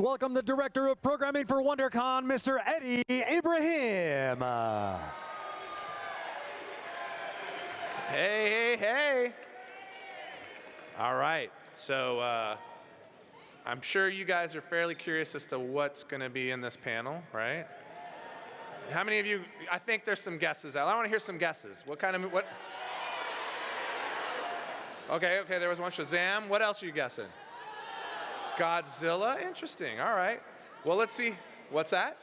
welcome the Director of Programming for WonderCon, Mr. Eddie Abraham. Hey, hey, hey. All right, so I'm sure you guys are fairly curious as to what's going to be in this panel, right? How many of you, I think there's some guesses out. I want to hear some guesses. What kind of, what? Okay, there was one. Shazam. What else are you guessing? Godzilla. Interesting. All right. Well, let's see. What's that?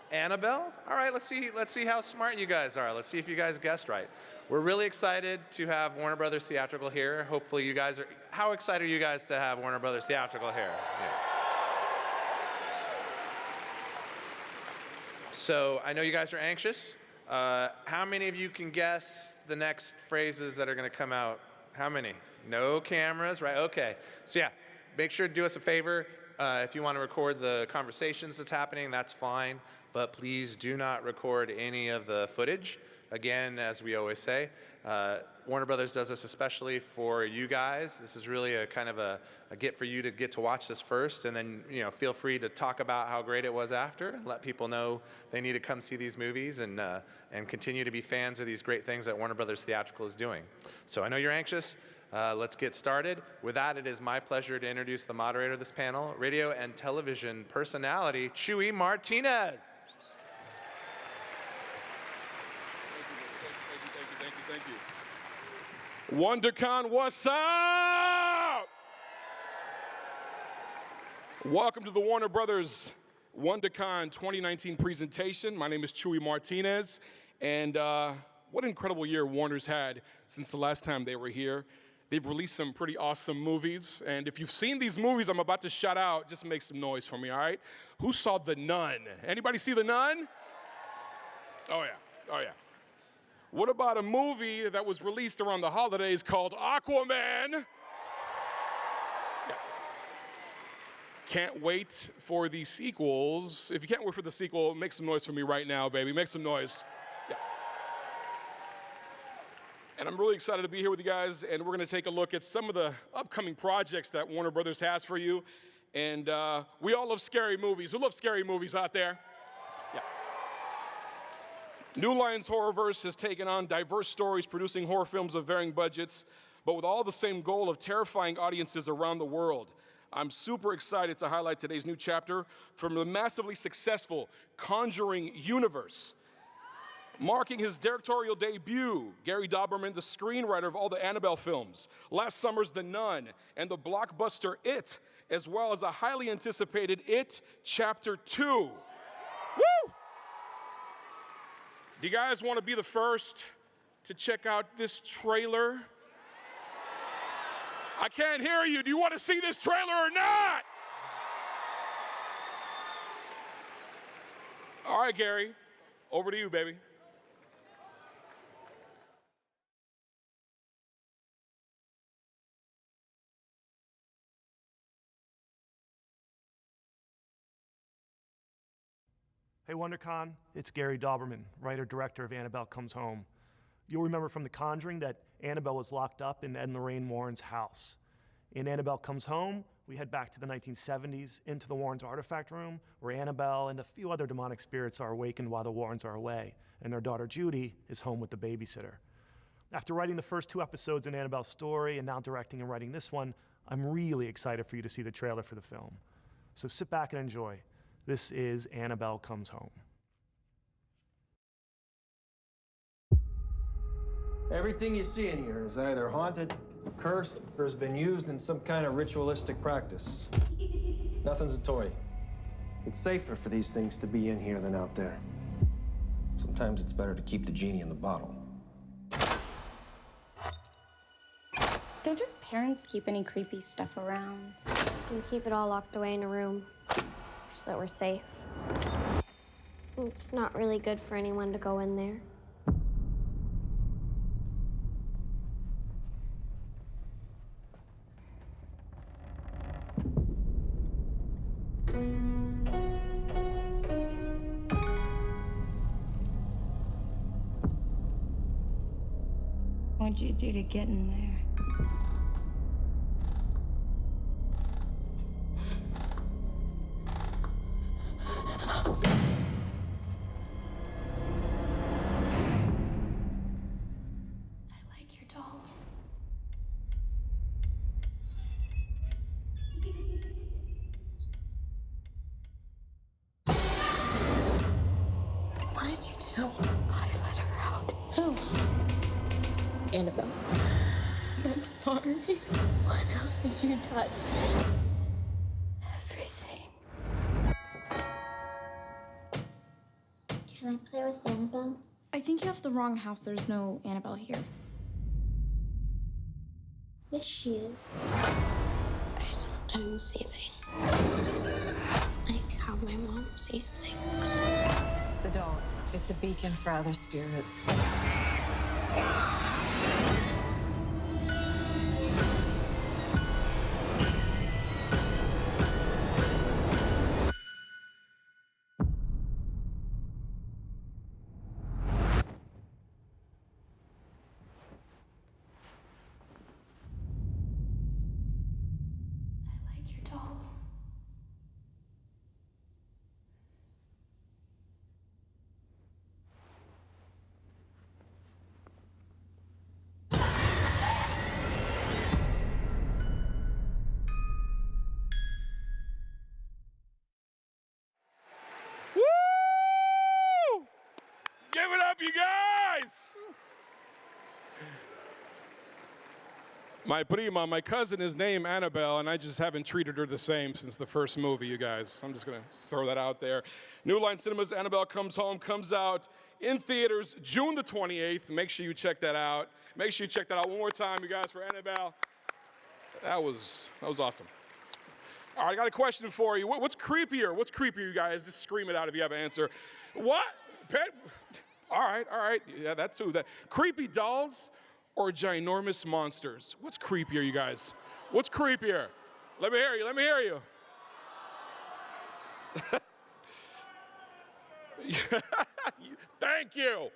Annabelle. All right. Let's see how smart you guys are. Let's see if you guys guessed right. We're really excited to have Warner Brothers Theatrical here. Hopefully, you guys are. How excited are you guys to have Warner Brothers Theatrical here? Yes. So I know you guys are anxious. How many of you can guess the next phrases that are going to come out? How many? No cameras, right? Okay. So yeah, make sure to do us a favor. If you want to record the conversations that's happening, that's fine. But please do not record any of the footage. Again, as we always say, Warner Brothers does this especially for you guys. This is really a kind of a get for you to get to watch this first, and then feel free to talk about how great it was after, and let people know they need to come see these movies and continue to be fans of these great things that Warner Brothers Theatrical is doing. So I know you're anxious. Let's get started. With that, it is my pleasure to introduce the moderator of this panel, radio and television personality, Chewy Martinez. Thank you. WonderCon, what's up? Welcome to the Warner Brothers WonderCon 2019 presentation. My name is Chewy Martinez, and what an incredible year Warner's had since the last time they were here. They've released some pretty awesome movies, and if you've seen these movies I'm about to shout out, just make some noise for me, all right? Who saw The Nun? Anybody see The Nun? Oh yeah. What about a movie that was released around the holidays called Aquaman? Yeah. Can't wait for the sequels. If you can't wait for the sequel, make some noise for me right now, baby. Make some noise. Yeah. And I'm really excited to be here with you guys, and we're going to take a look at some of the upcoming projects that Warner Brothers has for you. And we all love scary movies. Who loves scary movies out there? Yeah. New Lions Horrorverse has taken on diverse stories, producing horror films of varying budgets, but with all the same goal of terrifying audiences around the world. I'm super excited to highlight today's new chapter from the massively successful Conjuring universe. Marking his directorial debut, Gary Doberman, the screenwriter of all the Annabelle films, last summer's The Nun, and the blockbuster It, as well as a highly anticipated It Chapter 2. Woo! Do you guys want to be the first to check out this trailer? I can't hear you. Do you want to see this trailer or not? All right, Gary, over to you, baby. Hey WonderCon, it's Gary Doberman, writer-director of Annabelle Comes Home. You'll remember from The Conjuring that Annabelle was locked up in Ed and Lorraine Warren's house. In Annabelle Comes Home, we head back to the 1970s into the Warrens' artifact room, where Annabelle and a few other demonic spirits are awakened while the Warrens are away, and their daughter Judy is home with the babysitter. After writing the first 2 episodes in Annabelle's story and now directing and writing this one, I'm really excited for you to see the trailer for the film. So sit back and enjoy. This is Annabelle Comes Home. Everything you see in here is either haunted, cursed, or has been used in some kind of ritualistic practice. Nothing's a toy. It's safer for these things to be in here than out there. Sometimes it's better to keep the genie in the bottle. Don't your parents keep any creepy stuff around? We keep it all locked away in a room so that we're safe. It's not really good for anyone to go in there. What'd you do to get in there? No, I let her out. Who? Annabelle. I'm sorry. What else did you touch? Everything. Can I play with Annabelle? I think you have the wrong house. There's no Annabelle here. Yes, she is. I sometimes see things. Like how my mom sees things. The doll. It's a beacon for other spirits. I like your doll. Woo! Give it up, you guys! My prima, my cousin is named Annabelle, and I just haven't treated her the same since the first movie, you guys. I'm just gonna throw that out there. New Line Cinema's Annabelle Comes Home comes out in theaters June the 28th. Make sure you check that out. Make sure you check that out one more time, you guys, for Annabelle. That was awesome. All right, I got a question for you. What's creepier? What's creepier, you guys? Just scream it out if you have an answer. What? Pet? All right. Yeah, that too. That creepy dolls or ginormous monsters? What's creepier, you guys? What's creepier? Let me hear you. Thank you.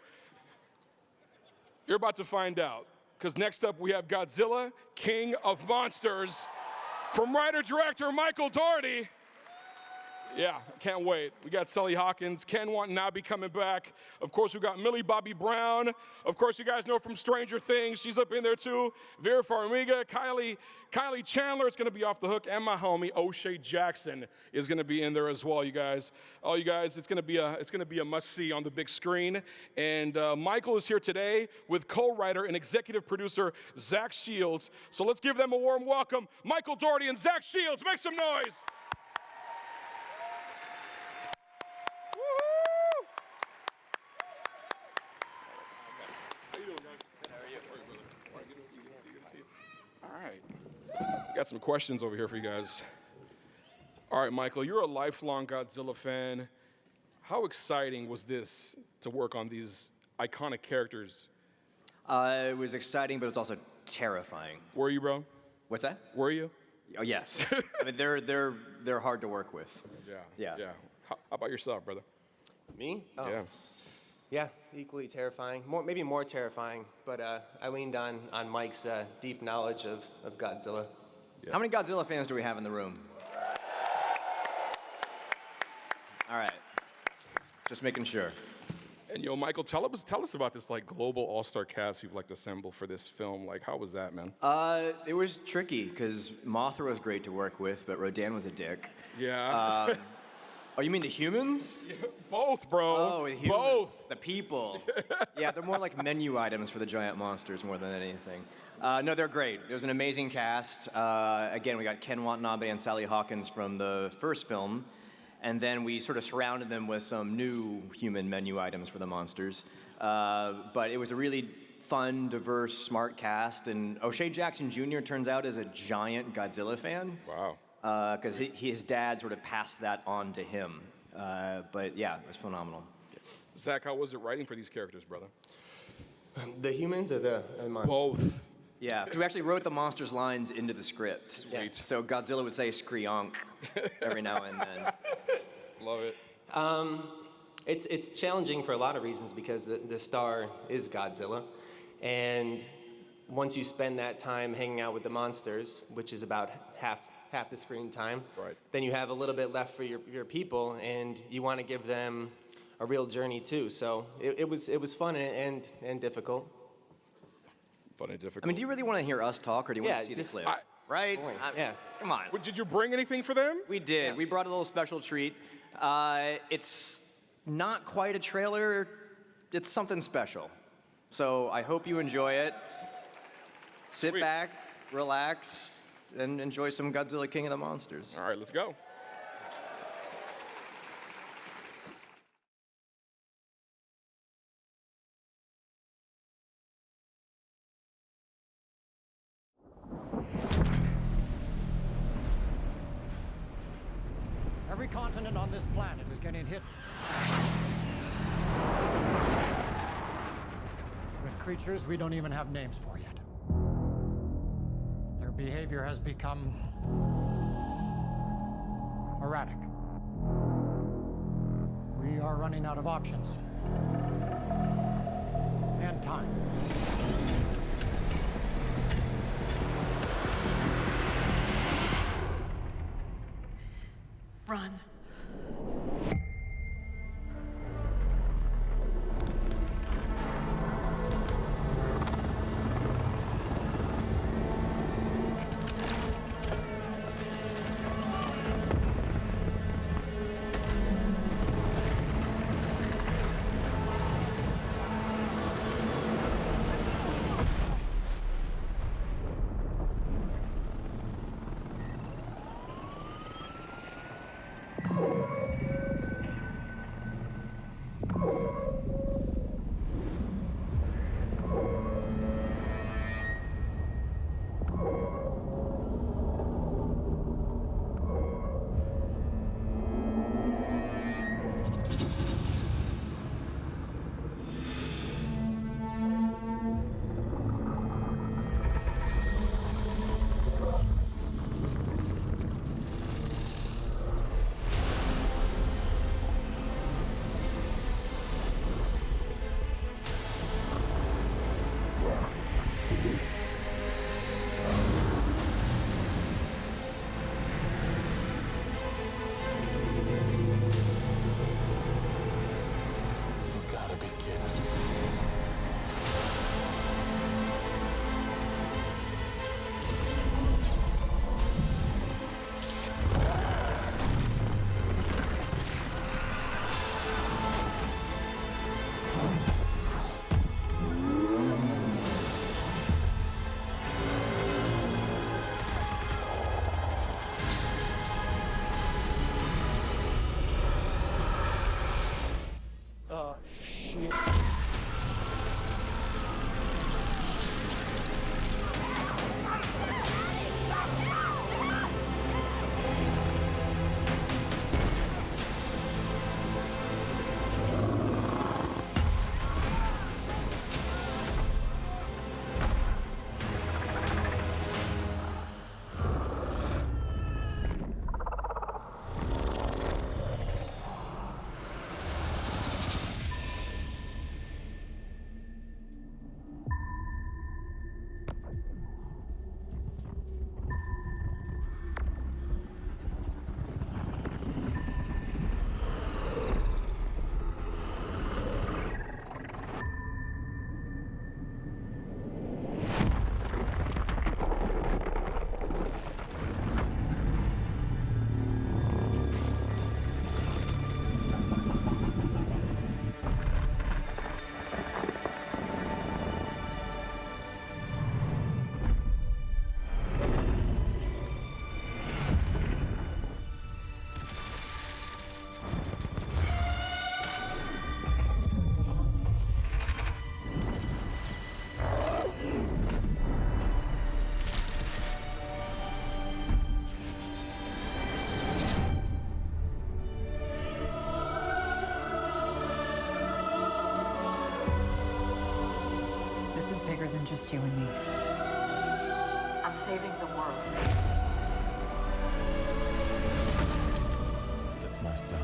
You're about to find out, because next up we have Godzilla, King of Monsters, from writer-director Michael Dougherty. Yeah, can't wait. We got Sally Hawkins, Ken Watanabe coming back. Of course, we got Millie Bobby Brown. Of course, you guys know from Stranger Things, she's up in there too. Vera Farmiga, Kylie Chandler is gonna be off the hook, and my homie O'Shea Jackson is gonna be in there as well, you guys. Oh, you guys, it's gonna be a must-see on the big screen. And Michael is here today with co-writer and executive producer Zach Shields. So let's give them a warm welcome. Michael Dougherty and Zach Shields, make some noise. All right. Got some questions over here for you guys. All right, Michael, you're a lifelong Godzilla fan. How exciting was this to work on these iconic characters? It was exciting, but it was also terrifying. Were you, bro? What's that? Were you? Oh, yes. I mean, they're hard to work with. Yeah. How about yourself, brother? Me? Oh. Yeah. Yeah, equally terrifying. Maybe more terrifying, but I leaned on Mike's deep knowledge of Godzilla. Yeah. How many Godzilla fans do we have in the room? All right. Just making sure. And Michael, tell us about this global all-star cast you've assembled for this film. How was that, man? It was tricky because Mothra was great to work with, but Rodan was a dick. Yeah. Oh, you mean the humans? Both, bro. Oh, the humans. Both. The people. Yeah, they're more like menu items for the giant monsters more than anything. No, they're great. It was an amazing cast. Again, we got Ken Watanabe and Sally Hawkins from the first film, and then we sort of surrounded them with some new human menu items for the monsters. But it was a really fun, diverse, smart cast, and O'Shea Jackson Jr. turns out is a giant Godzilla fan. Wow. Because his dad sort of passed that on to him. But yeah, it was phenomenal. Zach, how was it writing for these characters, brother? The humans or the monsters? Both. Yeah, because we actually wrote the monsters' lines into the script. Sweet. Yeah. So Godzilla would say "screonk" every now and then. Love it. It's challenging for a lot of reasons because the star is Godzilla, and once you spend that time hanging out with the monsters, which is about half the screen time, right, then you have a little bit left for your people, and you want to give them a real journey too. So it was fun and difficult. Fun and difficult. I mean, do you really want to hear us talk, or do you want to see the clip? Right? Yeah. Come on. Did you bring anything for them? We did. Yeah. We brought a little special treat. It's not quite a trailer it's something special. So I hope you enjoy it. Sit back, relax, and enjoy some Godzilla King of the Monsters. All right, let's go. Every continent on this planet is getting hit with creatures we don't even have names for yet. Their behavior has become erratic. We are running out of options and time. Run. This is bigger than just you and me. I'm saving the world. That's messed up.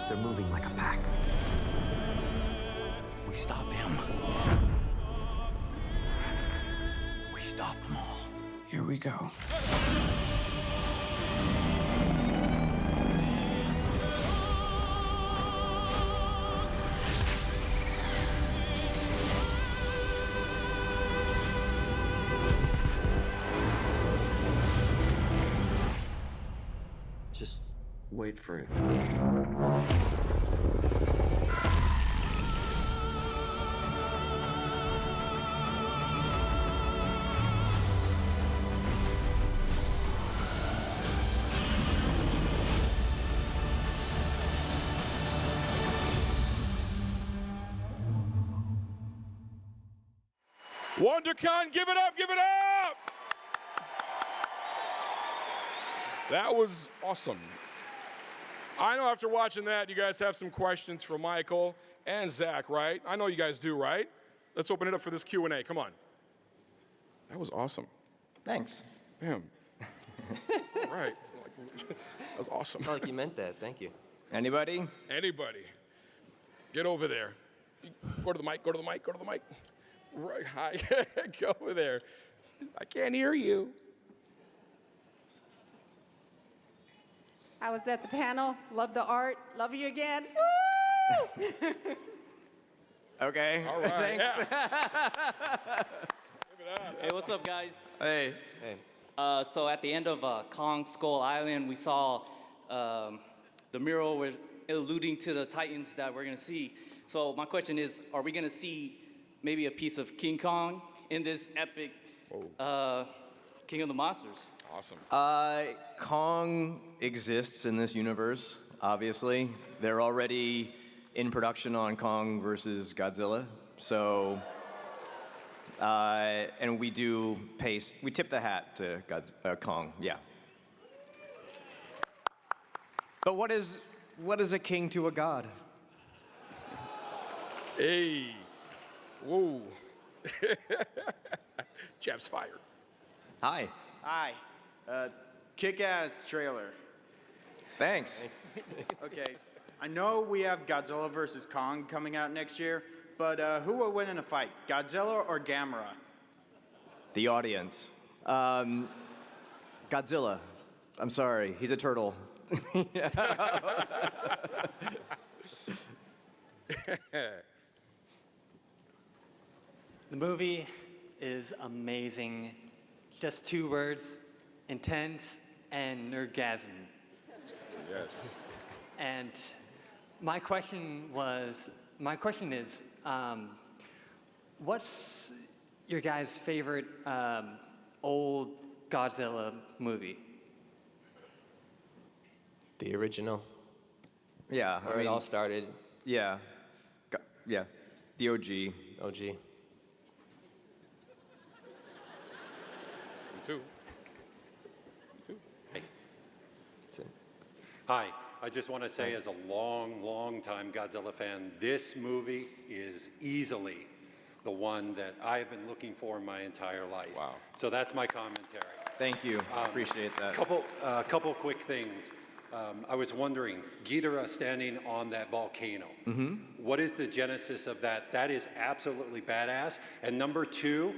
They're moving like a pack. We stop him. We stop them all. Here we go. Wait for it. WonderCon, give it up, give it up! That was awesome. I know after watching that, you guys have some questions for Michael and Zach, right? I know you guys do, right? Let's open it up for this Q&A, come on. That was awesome. Thanks. Damn. All right. That was awesome. Not like you meant that. Thank you. Anybody? Anybody. Get over there. Go to the mic, go to the mic, go to the mic. Right, hi, go over there. I can't hear you. I was at the panel, love the art, love you again. Woo! Okay. All right. Thanks. Yeah. Hey, what's up, guys? Hey. Hey. So at the end of Kong Skull Island, we saw the mural was alluding to the Titans that we're gonna see. So my question is, are we gonna see maybe a piece of King Kong in this epic King of the Monsters? Awesome. Kong exists in this universe, obviously. They're already in production on Kong versus Godzilla. So, and we tip the hat to Kong, yeah. But what is a king to a god? Hey. Whoa. Jeff's fired. Hi. Hi. Kick-ass trailer. Thanks. Okay, I know we have Godzilla versus Kong coming out next year, but who will win in a fight, Godzilla or Gamera? The audience. Godzilla. I'm sorry, he's a turtle. The movie is amazing. Just 2 words, intense and nerdgasm. Yes. And my question is, what's your guys' favorite old Godzilla movie? The original. Yeah, Where it all started. Yeah. Yeah. The OG. OG. Me too. That's it. Hi, I just want to say as a long time Godzilla fan, this movie is easily the one that I've been looking for my entire life. Wow. So that's my commentary. Thank you. Appreciate that. Couple quick things. I was wondering, Ghidorah standing on that volcano. Mm-hmm. What is the genesis of that? That is absolutely badass. And number 2,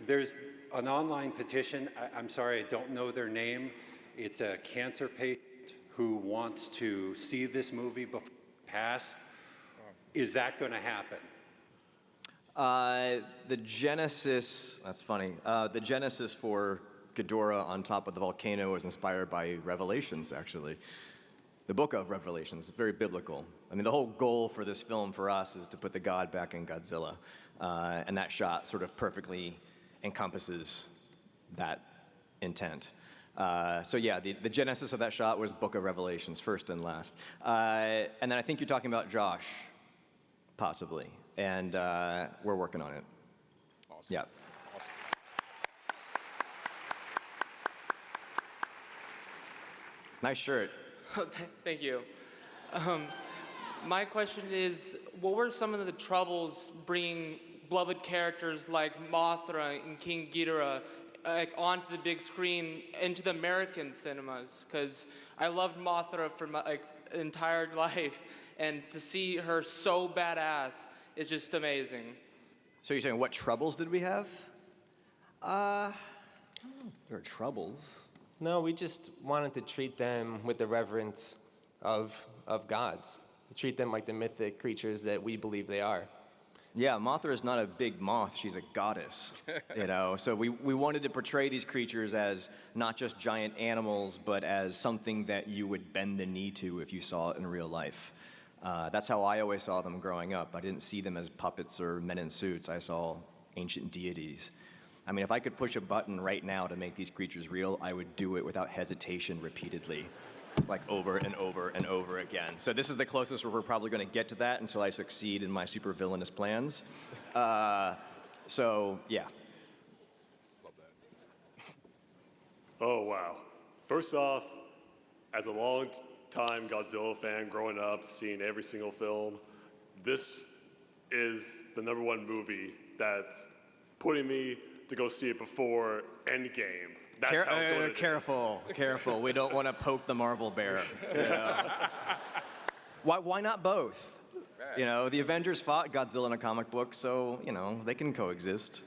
there's an online petition. I'm sorry, I don't know their name. It's a cancer patient who wants to see this movie before it passes. Is that going to happen? The genesis, that's funny. The genesis for Ghidorah on top of the volcano was inspired by Revelations, actually. The book of Revelations, very biblical. I mean, the whole goal for this film for us is to put the god back in Godzilla. And that shot sort of perfectly encompasses that intent. So yeah, the genesis of that shot was Book of Revelations, first and last. And then I think you're talking about Josh, possibly. And we're working on it. Awesome. Yeah. Awesome. Nice shirt. Thank you. My question is, what were some of the troubles bringing beloved characters like Mothra and King Ghidorah onto the big screen into the American cinemas? Because I loved Mothra for my entire life, and to see her so badass is just amazing. So you're saying what troubles did we have? There were troubles. No, we just wanted to treat them with the reverence of gods. Treat them like the mythic creatures that we believe they are. Yeah, Mothra is not a big moth, she's a goddess, you know? So we wanted to portray these creatures as not just giant animals, but as something that you would bend the knee to if you saw it in real life. That's how I always saw them growing up. I didn't see them as puppets or men in suits. I saw ancient deities. I mean, if I could push a button right now to make these creatures real, I would do it without hesitation repeatedly, like over and over and over again. So this is the closest we're probably going to get to that until I succeed in my super villainous plans. So, yeah. Oh, wow. First off, as a long-time Godzilla fan growing up, seeing every single film, this is the #1 movie that's putting me to go see it before Endgame. That's how good it Careful. We don't want to poke the Marvel bear. You know? Why not both? You know, the Avengers fought Godzilla in a comic book, so, you know, they can coexist.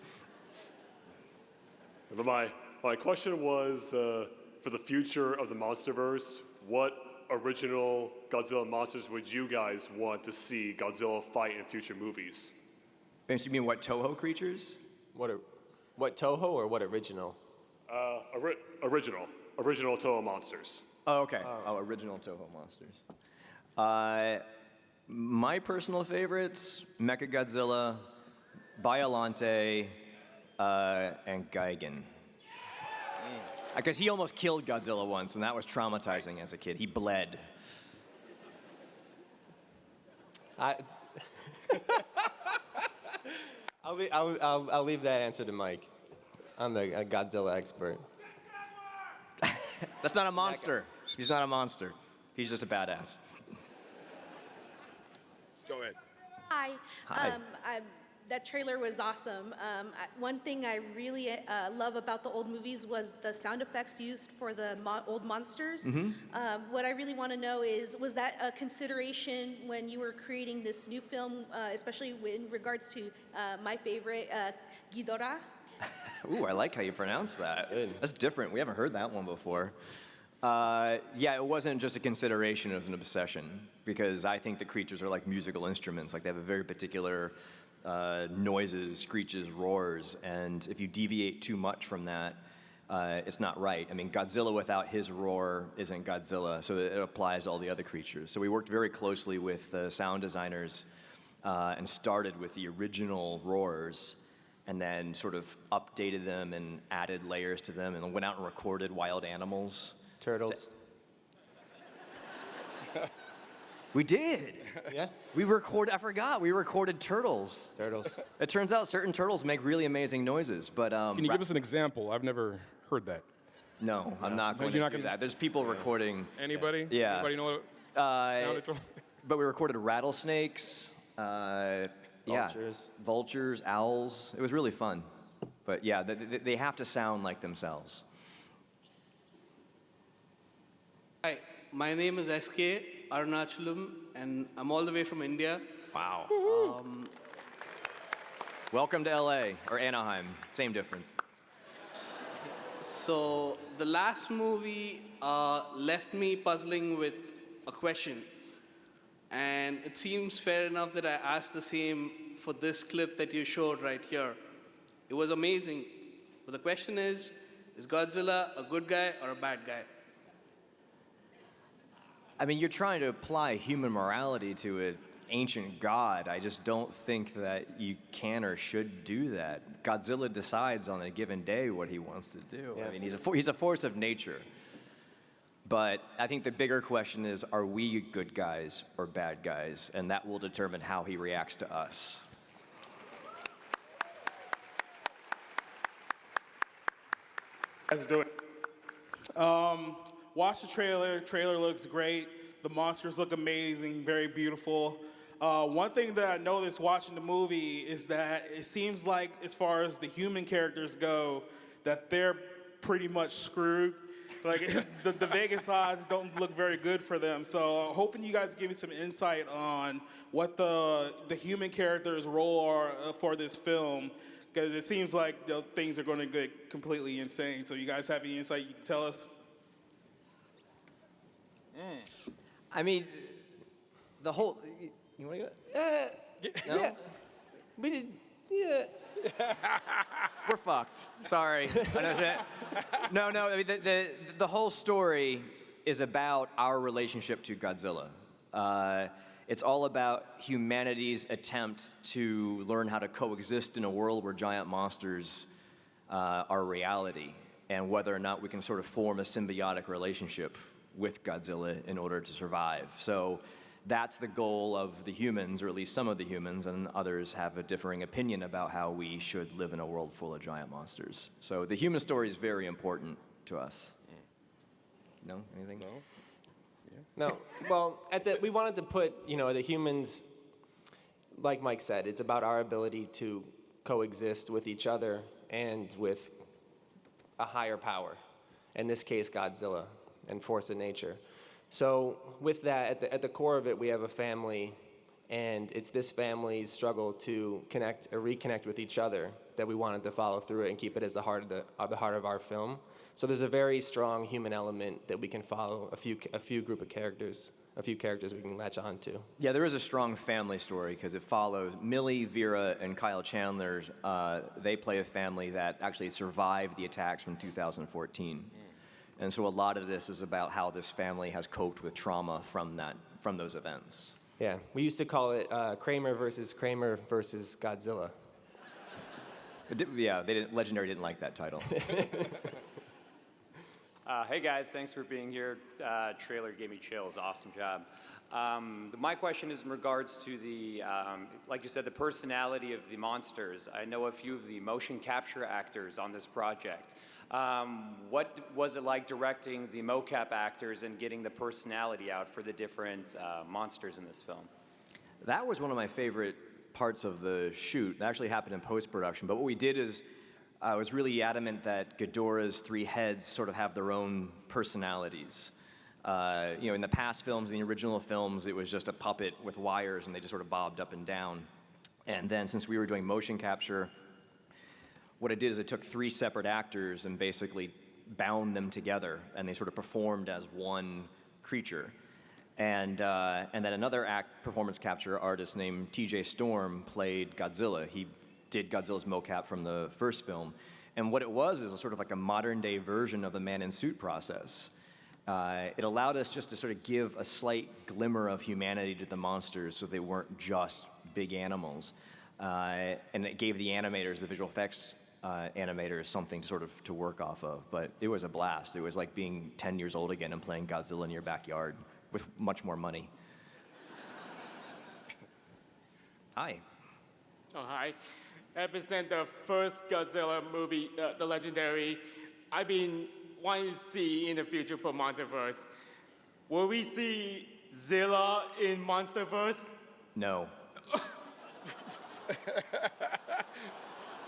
But my question was, for the future of the MonsterVerse, what original Godzilla monsters would you guys want to see Godzilla fight in future movies? You mean what Toho creatures? What Toho or what original? Original Toho monsters. Oh, okay. Original Toho monsters. My personal favorites, Mechagodzilla, Biollante, and Gigan. Because he almost killed Godzilla once, and that was traumatizing as a kid. He bled. I'll leave that answer to Mike. I'm the Godzilla expert. That's not a monster. He's not a monster. He's just a badass. Go ahead. Hi. Hi. That trailer was awesome. One thing I really love about the old movies was the sound effects used for the old monsters. What I really want to know is, was that a consideration when you were creating this new film, especially in regards to my favorite, Ghidorah? Ooh, I like how you pronounce that. That's different. We haven't heard that one before. Yeah, it wasn't just a consideration, it was an obsession, because I think the creatures are like musical instruments. Like, they have a very particular noises, screeches, roars, and if you deviate too much from that, it's not right. I mean, Godzilla without his roar isn't Godzilla, so it applies to all the other creatures. So we worked very closely with the sound designers and started with the original roars, and then sort of updated them and added layers to them, and went out and recorded wild animals. Turtles. We did. Yeah? I forgot, we recorded turtles. Turtles. It turns out certain turtles make really amazing noises, but... Can you give us an example? I've never heard that. No, I'm not going to do that. There's people recording... Anybody? Yeah. Anybody know what sounded to? But we recorded rattlesnakes, vultures, owls. It was really fun. But yeah, they have to sound like themselves. Hi, my name is SK Arunachalam, and I'm all the way from India. Wow. Welcome to LA, or Anaheim, same difference. So the last movie left me puzzling with a question. And it seems fair enough that I asked the same for this clip that you showed right here. It was amazing. But the question is Godzilla a good guy or a bad guy? I mean, you're trying to apply human morality to an ancient god. I just don't think that you can or should do that. Godzilla decides on a given day what he wants to do. Yeah. I mean, he's a force of nature. But I think the bigger question is, are we good guys or bad guys? And that will determine how he reacts to us. Let's do it. Watch the trailer. Trailer looks great. The monsters look amazing, very beautiful. One thing that I noticed watching the movie is that it seems like, as far as the human characters go, that they're pretty much screwed. Like, the Vegas odds don't look very good for them. So hoping you guys give me some insight on what the human characters' role are for this film, because it seems like things are going to get completely insane. So you guys have any insight you can tell us? I mean, the whole... You want to go? No? We did, yeah. We're fucked. Sorry. No, I mean, the whole story is about our relationship to Godzilla. It's all about humanity's attempt to learn how to coexist in a world where giant monsters are reality, and whether or not we can sort of form a symbiotic relationship with Godzilla in order to survive. So that's the goal of the humans, or at least some of the humans, and others have a differing opinion about how we should live in a world full of giant monsters. So the human story is very important to us. No? Anything? No. No. Well, we wanted to put, the humans, like Mike said, it's about our ability to coexist with each other and with a higher power. In this case, Godzilla and force of nature. So with that, at the core of it, we have a family, and it's this family's struggle to connect or reconnect with each other that we wanted to follow through it and keep it as the heart of our film. So there's a very strong human element that we can follow, a few characters we can latch on to. Yeah, there is a strong family story because it follows Millie, Vera, and Kyle Chandler. They play a family that actually survived the attacks from 2014. And so a lot of this is about how this family has coped with trauma from those events. Yeah, we used to call it Kramer versus Godzilla. Yeah, Legendary didn't like that title. Hey guys, thanks for being here. Trailer gave me chills. Awesome job. My question is in regards to the, like you said, the personality of the monsters. I know a few of the motion capture actors on this project. What was it like directing the mocap actors and getting the personality out for the different monsters in this film? That was one of my favorite parts of the shoot. That actually happened in post-production. But what we did is I was really adamant that Ghidorah's three heads sort of have their own personalities. In the past films, in the original films, it was just a puppet with wires and they just sort of bobbed up and down. And then since we were doing motion capture, what I did is I took three separate actors and basically bound them together, and they sort of performed as one creature. And then another performance capture artist named TJ Storm played Godzilla. He did Godzilla's mocap from the first film. And what it was sort of like a modern-day version of the man-in-suit process. It allowed us just to sort of give a slight glimmer of humanity to the monsters so they weren't just big animals. And it gave the animators, the visual effects animators, something to work off of. But it was a blast. It was like being 10 years old again and playing Godzilla in your backyard with much more money. Hi. Oh, hi. Ever since the first Godzilla movie, the Legendary, I've been wanting to see in the future for Monsterverse. Will we see Zilla in Monsterverse? No.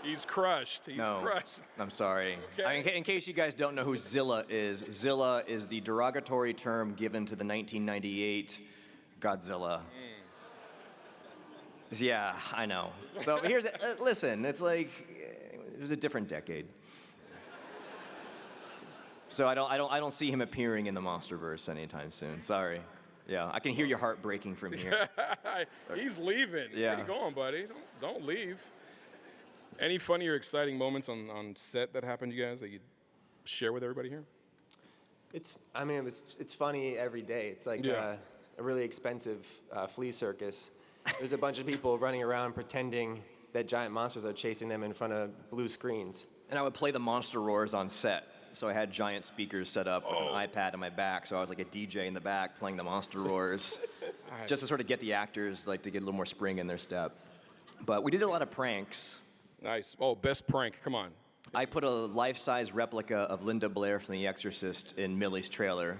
He's crushed. He's crushed. I'm sorry. Okay. I mean, in case you guys don't know who Zilla is the derogatory term given to the 1998 Godzilla. Yeah, I know. So here's listen. It's like it was a different decade. So I don't see him appearing in the Monsterverse anytime soon. Sorry. Yeah, I can hear your heart breaking from here. He's leaving. Yeah. Where you going, buddy? Don't leave. Any funny or exciting moments on set that happened to you guys that you'd share with everybody here? It's funny every day. It's like a really expensive flea circus. There's a bunch of people running around pretending that giant monsters are chasing them in front of blue screens. And I would play the monster roars on set. So I had giant speakers set up with an iPad on my back, so I was like a DJ in the back playing the monster roars, just to sort of get the actors to get a little more spring in their step. But we did a lot of pranks. Nice. Oh, best prank. Come on. I put a life-size replica of Linda Blair from The Exorcist in Millie's trailer.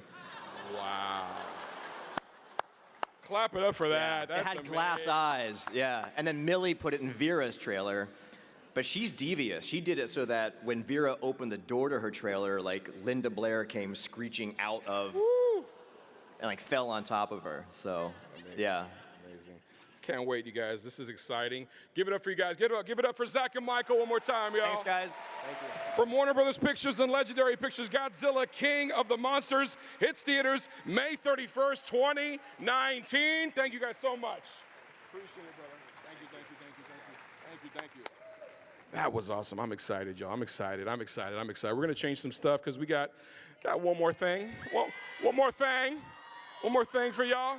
Wow. Clap it up for that. That's it had amazing. glass eyes, yeah. And then Millie put it in Vera's trailer. But she's devious. She did it so that when Vera opened the door to her trailer, Linda Blair came screeching out of and fell on top of her. So, yeah. Amazing. Can't wait, you guys. This is exciting. Give it up for you guys. Give it up for Zach and Michael one more time, y'all. Thanks, guys. Thank you. From Warner Brothers Pictures and Legendary Pictures, Godzilla, King of the Monsters, hits theaters May 31st, 2019. Thank you guys so much. Appreciate it, brother. Thank you. thank you. That was awesome. I'm excited, y'all. I'm excited. We're gonna change some stuff because we got one more thing. One more thing for y'all.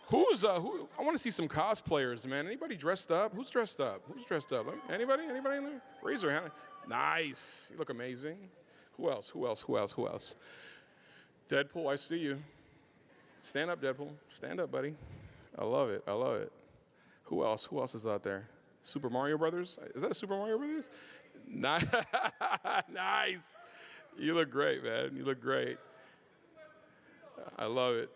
Who? I want to see some cosplayers, man. Anybody dressed up? Who's dressed up? Anybody in there? Raise your hand. Nice. You look amazing. Who else? Deadpool, I see you. Stand up, Deadpool. Stand up, buddy. I love it. Who else is out there? Super Mario Brothers? Is that a Super Mario Brothers? Nice. You look great, man. You look great. I love it.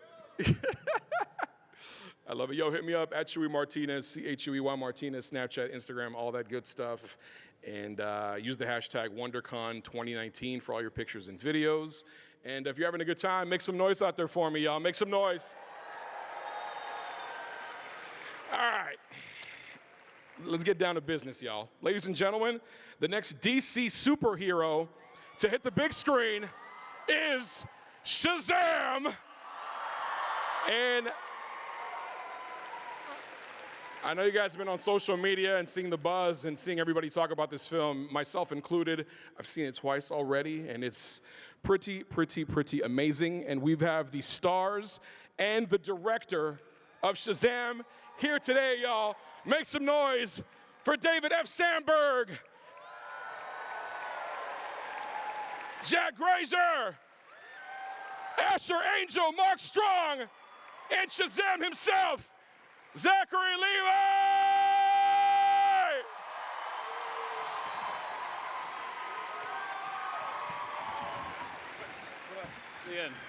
I love it. Yo, hit me up at Chewy Martinez, CHUEY Martinez, Snapchat, Instagram, all that good stuff. And use the hashtag WonderCon 2019 for all your pictures and videos. And if you're having a good time, make some noise out there for me, y'all. Make some noise. All right. Let's get down to business, y'all. Ladies and gentlemen, the next DC superhero to hit the big screen is Shazam. And I know you guys have been on social media and seeing the buzz and seeing everybody talk about this film, myself included. I've seen it twice already, and it's pretty amazing. And we have the stars and the director of Shazam here today, y'all. Make some noise for David F. Sandberg, Jack Grazer, Asher Angel, Mark Strong, and Shazam himself, Zachary Levi!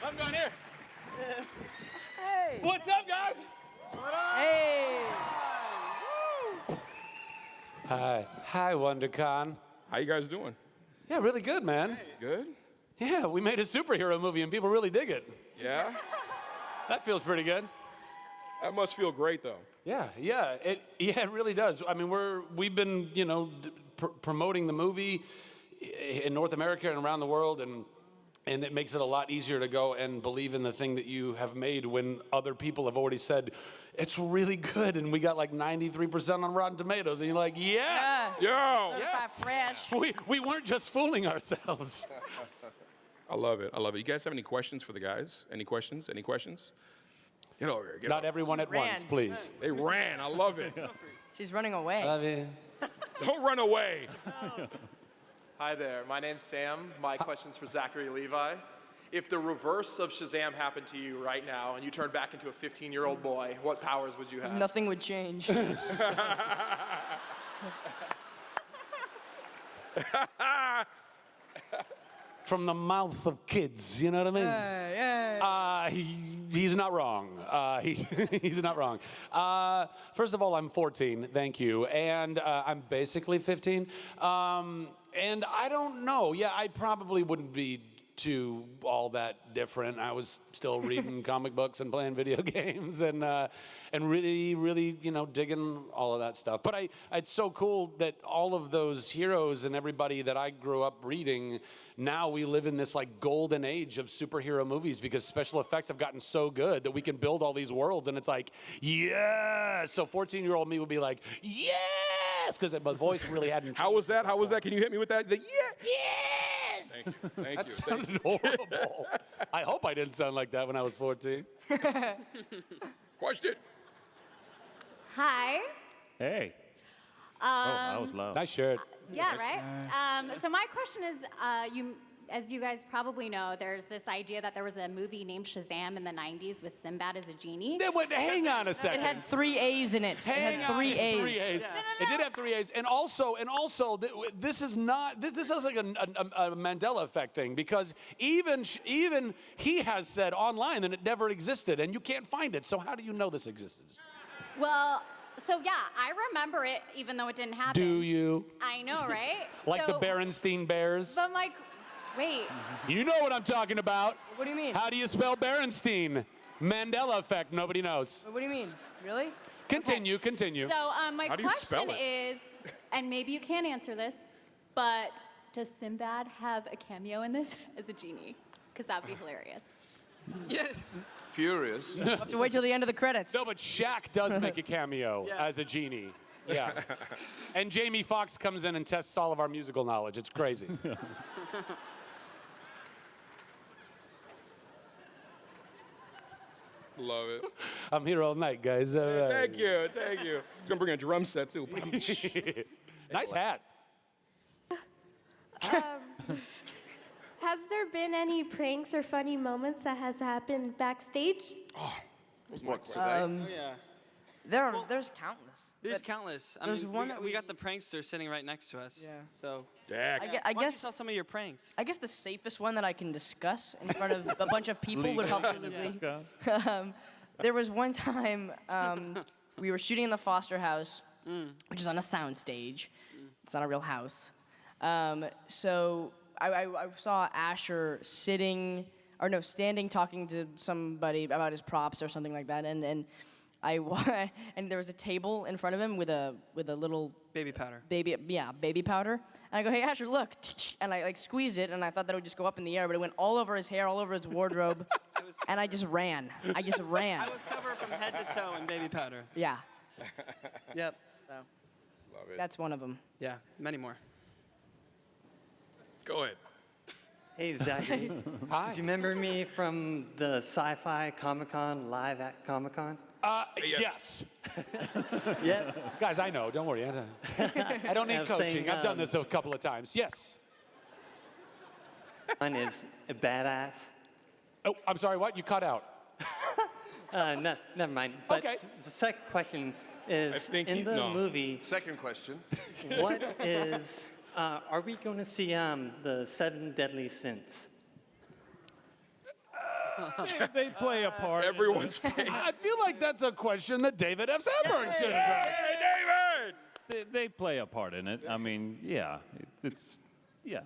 I'm down here. Hey! What's up, guys? What up? Hey! Hi, WonderCon. How you guys doing? Yeah, really good, man. Good? Yeah, we made a superhero movie and people really dig it. Yeah? That feels pretty good. That must feel great, though. Yeah, it really does. I mean, we've been, promoting the movie in North America and around the world, and it makes it a lot easier to go and believe in the thing that you have made when other people have already said, it's really good, and we got like 93% on Rotten Tomatoes, and you're like, yes! Yo! Yes! Fresh. We weren't just fooling ourselves. I love it. You guys have any questions for the guys? Any questions? Get over here. Not everyone at once, please. They ran. I love it. She's running away. Love you. Don't run away. Hi there, my name's Sam. My question's for Zachary Levi. If the reverse of Shazam happened to you right now and you turned back into a 15-year-old boy, what powers would you have? Nothing would change. From the mouth of kids, you know what I mean? He's not wrong. He's not wrong. First of all, I'm 14, thank you, and I'm basically 15. And I don't know. Yeah, I probably wouldn't be too all that different. I was still reading comic books and playing video games and really, digging all of that stuff. But it's so cool that all of those heroes and everybody that I grew up reading, now we live in this like golden age of superhero movies because special effects have gotten so good that we can build all these worlds, and it's like, yes! So 14-year-old me would be like, yes! Because my voice really hadn't changed. How was that? Can you hit me with that? Yes! Thank you. That sounded horrible. I hope I didn't sound like that when I was 14. Question. Hi. Hey. That was loud. Nice shirt. Yeah, right? So my question is, as you guys probably know, there's this idea that there was a movie named Shazam in the 90s with Sinbad as a genie. Hang on a second. It had 3 A's in it. Hang it had 3 on. A's. 3 A's. No. It did have 3 A's. And also, this is not, this is like a Mandela effect thing, because even he has said online that it never existed, and you can't find it. So how do you know this existed? Well, so yeah, I remember it even though it didn't happen. Do you? I know, right? Like the Berenstein Bears? But I'm like, wait. You know what I'm talking about. What do you mean? How do you spell Berenstein? Mandela effect, nobody knows. What do you mean? Really? Continue. So my How do you spell question is, and maybe you can answer this, but does Sinbad have a cameo in this as a genie? Because that would be hilarious. Yes. Furious. We'll have to wait till the end of the credits. No, but Shaq does make a cameo as a genie. Yeah. And Jamie Foxx comes in and tests all of our musical knowledge. It's crazy. Love it. I'm here all night, guys. All right. Thank you. He's gonna bring a drum set too. Nice hat. Has there been any pranks or funny moments that has happened backstage? What's my question? Yeah. There's countless. There's countless. I there's mean, one we, that we got the prankster sitting right next to us. Yeah. So. Yeah. I Why guess. don't you tell some of your pranks? I guess the safest one that I can discuss in front of a bunch of people would help probably. There was one time we were shooting in the Foster house, which is on a sound stage. It's not a real house. So I saw Asher standing talking to somebody about his props or something like that, and there was a table in front of him with a little baby powder. Baby powder. And I go, hey Asher, look, and I like squeezed it, and I thought that it would just go up in the air, but it went all over his hair, all over his wardrobe, and I just ran. I was covered from head to toe in baby powder. Yeah. Yep. So. Love it. That's one of them. Yeah, many more. Go ahead. Hey, Zachary. Hi. Do you remember me from the Sci-Fi Comic-Con, live at Comic-Con? Yes. Yeah. Guys, I know. Don't worry. I don't need I was coaching. saying, I've done this a couple of times. Yes. One is a badass. Oh, I'm sorry. What? You cut out. No, never mind. But Okay. the second question is, in the movie, Second question. what is, are we going to see the 7 deadly sins? They play a part. Everyone's face. I feel like that's a question that David F. Sanborn should address. Hey, David! They play a part in it. I mean, yeah, it's yeah.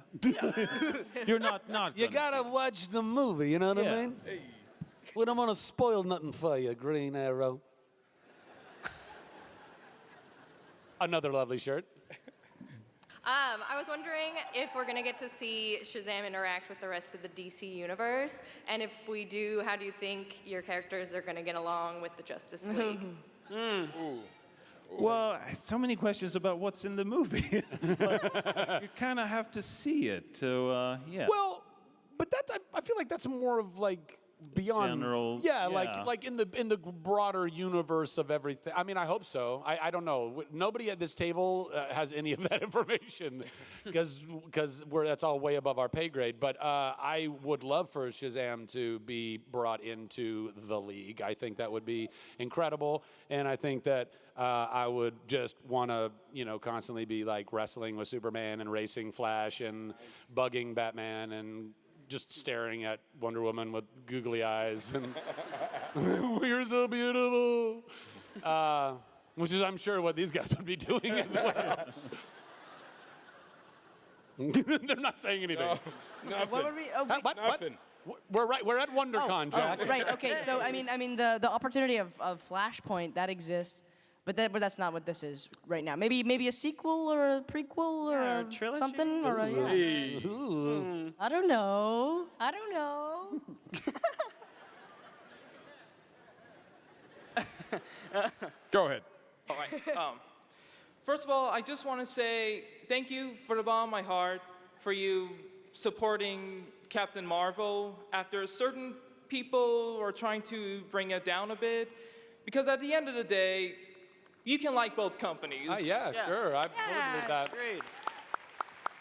You're not. You gotta watch the movie, you know what I mean? Hey. We don't want to spoil nothing for you, Green Arrow. Another lovely shirt. I was wondering if we're going to get to see Shazam interact with the rest of the DC universe, and if we do, how do you think your characters are going to get along with the Justice League? Well, so many questions about what's in the movie. You kind of have to see it to, yeah. Well, but I feel like that's more of like beyond General, yeah, yeah. like in the broader universe of everything. I mean, I hope so. I don't know. Nobody at this table has any of that information because that's all way above our pay grade. But I would love for Shazam to be brought into the league. I think that would be incredible, and I think that I would just want to constantly be like wrestling with Superman and racing Flash and bugging Batman and just staring at Wonder Woman with googly eyes and we're so beautiful, which is I'm sure what these guys would be doing as well. They're not saying anything. No, nothing. What were we? Oh, wait. What? Nothing. We're right. We're at WonderCon, Jack. Right. Okay. So I mean, the opportunity of Flashpoint that exists, but that's not what this is right now. Maybe a sequel or a prequel or Yeah, a trilogy? something or a, yeah. Hey. I don't know. Go ahead. All right. First of all, I just want to say thank you for the bottom of my heart for you supporting Captain Marvel after certain people are trying to bring it down a bit. Because at the end of the day, you can like both companies. Yeah, sure. I totally believe that. Great.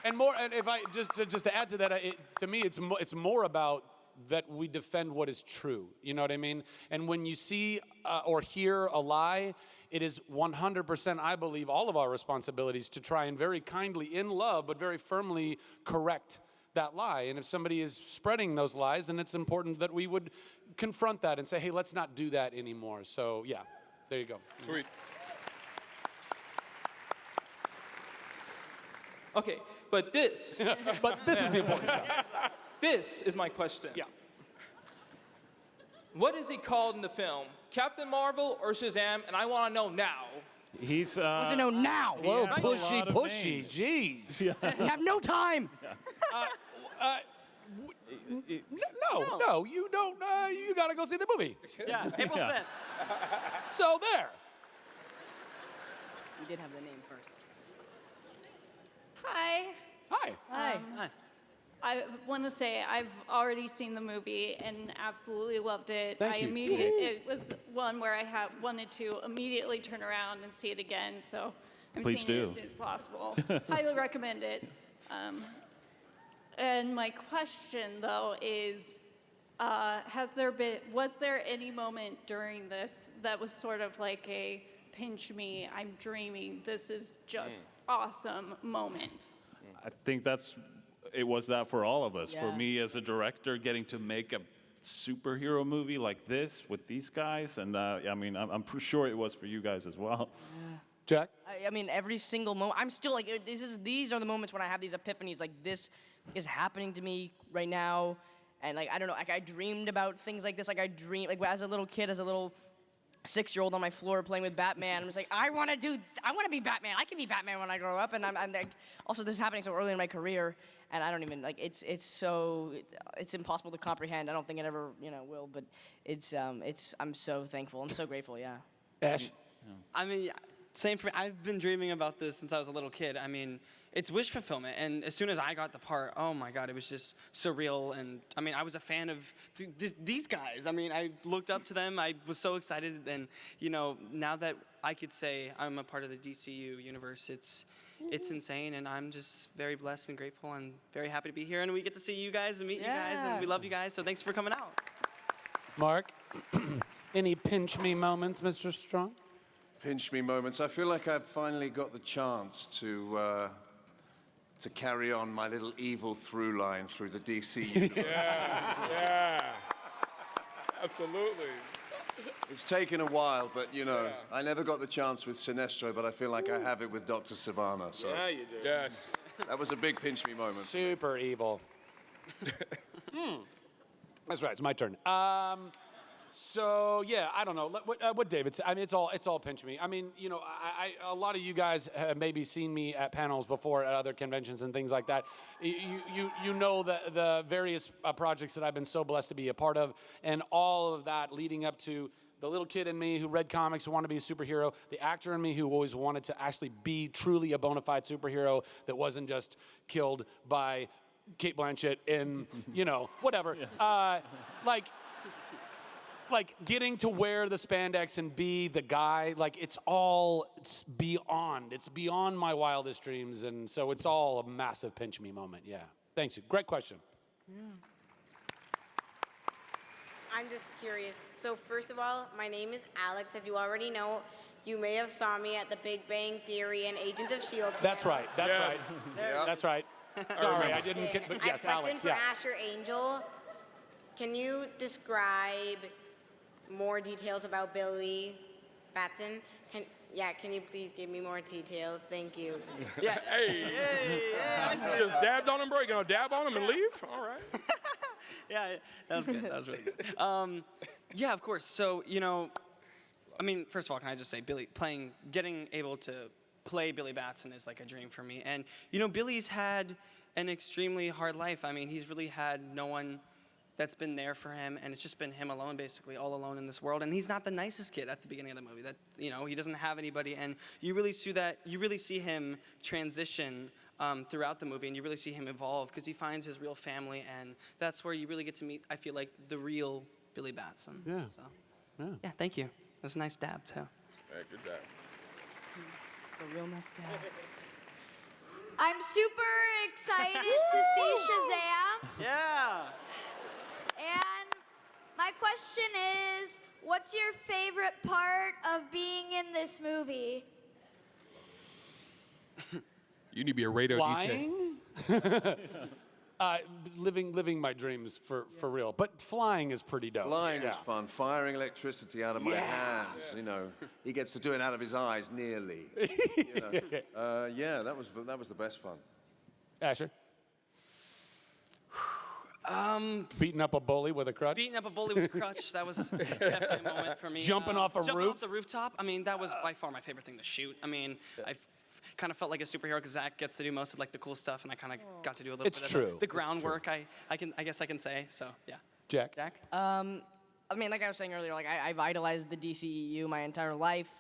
And more, and if I just to add to that, to me, it's more about that we defend what is true. You know what I mean? And when you see or hear a lie, it is 100%, I believe, all of our responsibilities to try and very kindly, in love, but very firmly correct that lie. And if somebody is spreading those lies, then it's important that we would confront that and say, hey, let's not do that anymore. So yeah, there you go. Sweet. Okay, but this. But this is the important stuff. This is my question. Yeah. What is he called in the film? Captain Marvel or Shazam? And I want to know now. He's. Wants to know now. Whoa, pushy. Jeez. You have no time. No, you don't. You gotta go see the movie. Yeah, April 5th. So there. We did have the name first. Hi. Hi. Hi. I want to say I've already seen the movie and absolutely loved it. Thank you. It was one where I wanted to immediately turn around and see it again. So I'm Please seeing it do. as soon as possible. Highly recommend it. And my question though is, was there any moment during this that was sort of like a pinch me, I'm dreaming, this is just awesome moment? I think it was that for all of us. For Yeah. me as a director, getting to make a superhero movie like this with these guys, and I mean, I'm sure it was for you guys as well. Jack? I mean, every single moment. I'm still like, these are the moments when I have these epiphanies. Like, this is happening to me right now, and like, I don't know. Like, I dreamed about things like this. Like, I dreamed, like, as a little kid, as a little 6-year-old on my floor playing with Batman. I'm just like, I want to be Batman. I can be Batman when I grow up. And I'm like, also this is happening so early in my career, and I don't even like. It's impossible to comprehend. I don't think it ever will. But I'm so thankful. I'm so grateful. Yeah. Ash? I mean, same for me. I've been dreaming about this since I was a little kid. I mean, it's wish fulfillment. And as soon as I got the part, oh my God, it was just surreal. And I mean, I was a fan of these guys. I mean, I looked up to them. I was so excited. And, now that I could say I'm a part of the DCU universe, it's insane. And I'm just very blessed and grateful and very happy to be here. And we get to see you guys and meet you guys. And we love you guys. So thanks for coming out. Mark? Any pinch me moments, Mr. Strong? Pinch me moments. I feel like I've finally got the chance to carry on my little evil through line through the DC universe. Yeah. Absolutely. It's taken a while, but I never got the chance with Sinestro, but I feel like I have it with Dr. Sivana. So Yeah, you do. Yes. that was a big pinch me moment. Super evil. That's right. It's my turn. So yeah, I don't know what David said. I mean, it's all pinch me. I mean, a lot of you guys have maybe seen me at panels before at other conventions and things like that. You know the various projects that I've been so blessed to be a part of, and all of that leading up to the little kid in me who read comics, who wanted to be a superhero, the actor in me who always wanted to actually be truly a bona fide superhero that wasn't just killed by Kate Blanchett in whatever. Like getting to wear the spandex and be the guy, like it's beyond my wildest dreams, and so it's all a massive pinch me moment. Yeah, thanks. Great question. I'm just curious. So first of all, my name is Alex. As you already know, you may have saw me at the Big Bang Theory and Agents of S.H.I.E.L.D. That's right. That's right. That's right. Sorry, I didn't. But yes, I have a question Alex. for Yeah. Asher Angel. Can you describe more details about Billy Batson? Can you please give me more details? Thank you. Yeah. Hey. You just dabbed on him, bro. You gonna dab on him and leave? All right. Yeah, that was good. That was really good. Yeah, of course. So, I mean, first of all, can I just say, getting able to play Billy Batson is like a dream for me. And, Billy's had an extremely hard life. I mean, he's really had no one that's been there for him, and it's just been him alone, basically, all alone in this world. And he's not the nicest kid at the beginning of the movie. That he doesn't have anybody, and you really see him transition throughout the movie, and you really see him evolve because he finds his real family, and that's where you really get to meet, I feel like, the real Billy Batson. Yeah. So, yeah, thank you. That's a nice dab too. Hey, good job. It's a real nice dab. I'm super excited to see Shazam. Yeah. And my question is, what's your favorite part of being in this movie? You need to be a radio Flying? Living my dreams for real. But flying is pretty dope. Flying Yeah. is fun. Firing electricity out of my hands. He gets to do it out of his eyes, nearly. Yeah, that was the best fun. Asher? Beating up a bully with a crutch? Beating up a bully with a crutch, that was definitely a moment for me. Jumping off a jumping roof? off the rooftop, I mean, that was by far my favorite thing to shoot. I mean, I kind of felt like a superhero because Zach gets to do most of like the cool stuff, and I kind of got to do a little It's bit true. of the It's groundwork. I guess I can say. So yeah. Jack? Jack? I mean, like I was saying earlier, like I've idolized the DCEU my entire life.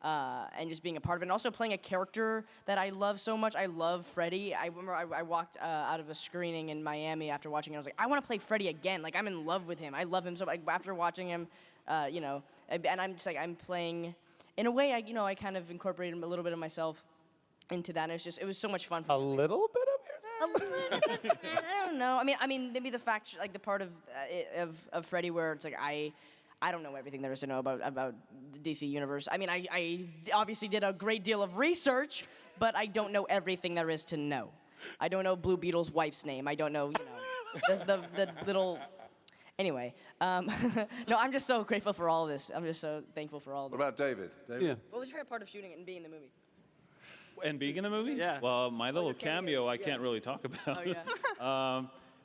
and just being a part of it, and also playing a character that I love so much. I love Freddy. I remember I walked out of a screening in Miami after watching it. I was like, I want to play Freddy again. Like, I'm in love with him. I love him so much. After watching him, and I'm just like, I'm playing, in a way, I kind of incorporated a little bit of myself into that, and it was so much fun for me. A little bit of yourself? I don't know. I mean, maybe the fact, like the part of Freddy where it's like I don't know everything there is to know about the DC universe. I mean, I obviously did a great deal of research, but I don't know everything there is to know. I don't know Blue Beetle's wife's name. I don't know, the little. Anyway, no, I'm just so grateful for all of this. I'm just so thankful for all of What this. about David? Yeah. What was your favorite part of shooting it and being in the movie? And being in the movie? Yeah. Well, my little cameos, cameo I yeah. can't really talk about. Oh, yeah.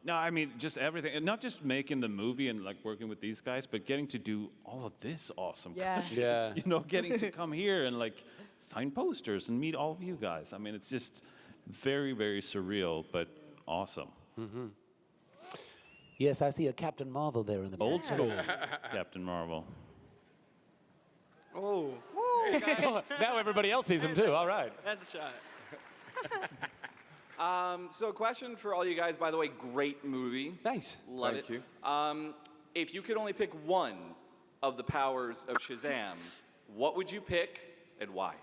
No, I mean, just everything. And not just making the movie and like working with these guys, but getting to do all of this awesome Yeah. crap. Yeah. Getting to come here and like sign posters and meet all of you guys. I mean, it's just very, very surreal, but awesome. Mm-hmm. Yes, I see a Captain Marvel there in the Old school Captain Marvel. Oh. Now everybody else sees him too. All right. That's a shot. So question for all you guys, by the way, great movie. Thanks. Love Thank it. If you could only pick one of the powers of Shazam, what would you pick and why?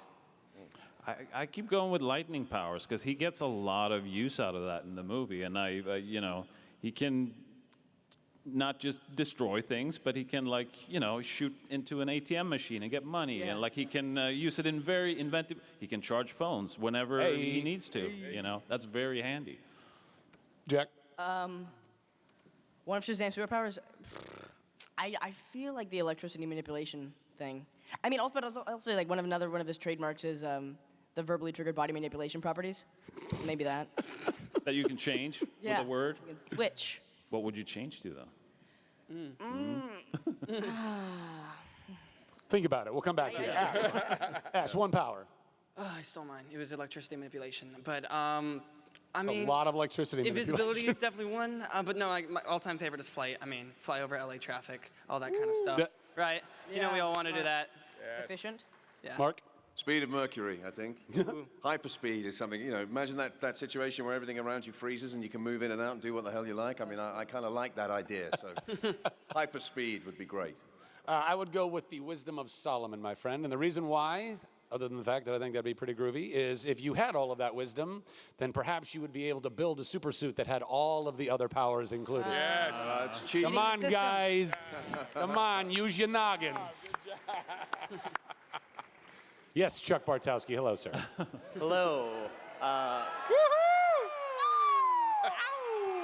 I keep going with lightning powers because he gets a lot of use out of that in the movie, and he can not just destroy things, but he can shoot into an ATM machine and get money, and he can use it in very inventive. He can charge phones whenever he needs to. That's very handy. Jack. One of Shazam's superpowers. I feel like the electricity manipulation thing. I mean, but also like one of his trademarks is the verbally triggered body manipulation properties. Maybe that. That you can change Yeah. with a word. You can switch. What would you change to though? Think about it. We'll come back to you. Ash, one power. Oh, I stole mine. It was electricity manipulation. But I mean, a lot of electricity invisibility manipulation. is definitely one. But no, my all-time favorite is flight. I mean, fly over LA traffic, all that kind of stuff. Right? You know, we all want to do that. Efficient. Yeah. Mark? Speed of Mercury, I think. Hyperspeed is something, imagine that situation where everything around you freezes and you can move in and out and do what the hell you like. I mean, I kind of like that idea, so hyperspeed would be great. I would go with the wisdom of Solomon, my friend. And the reason why, other than the fact that I think that'd be pretty groovy, is if you had all of that wisdom, then perhaps you would be able to build a super suit that had all of the other powers included. Yes. It's cheating. Come on, guys. Come on, use your noggins. Yes, Chuck Bartowski. Hello, sir. Hello.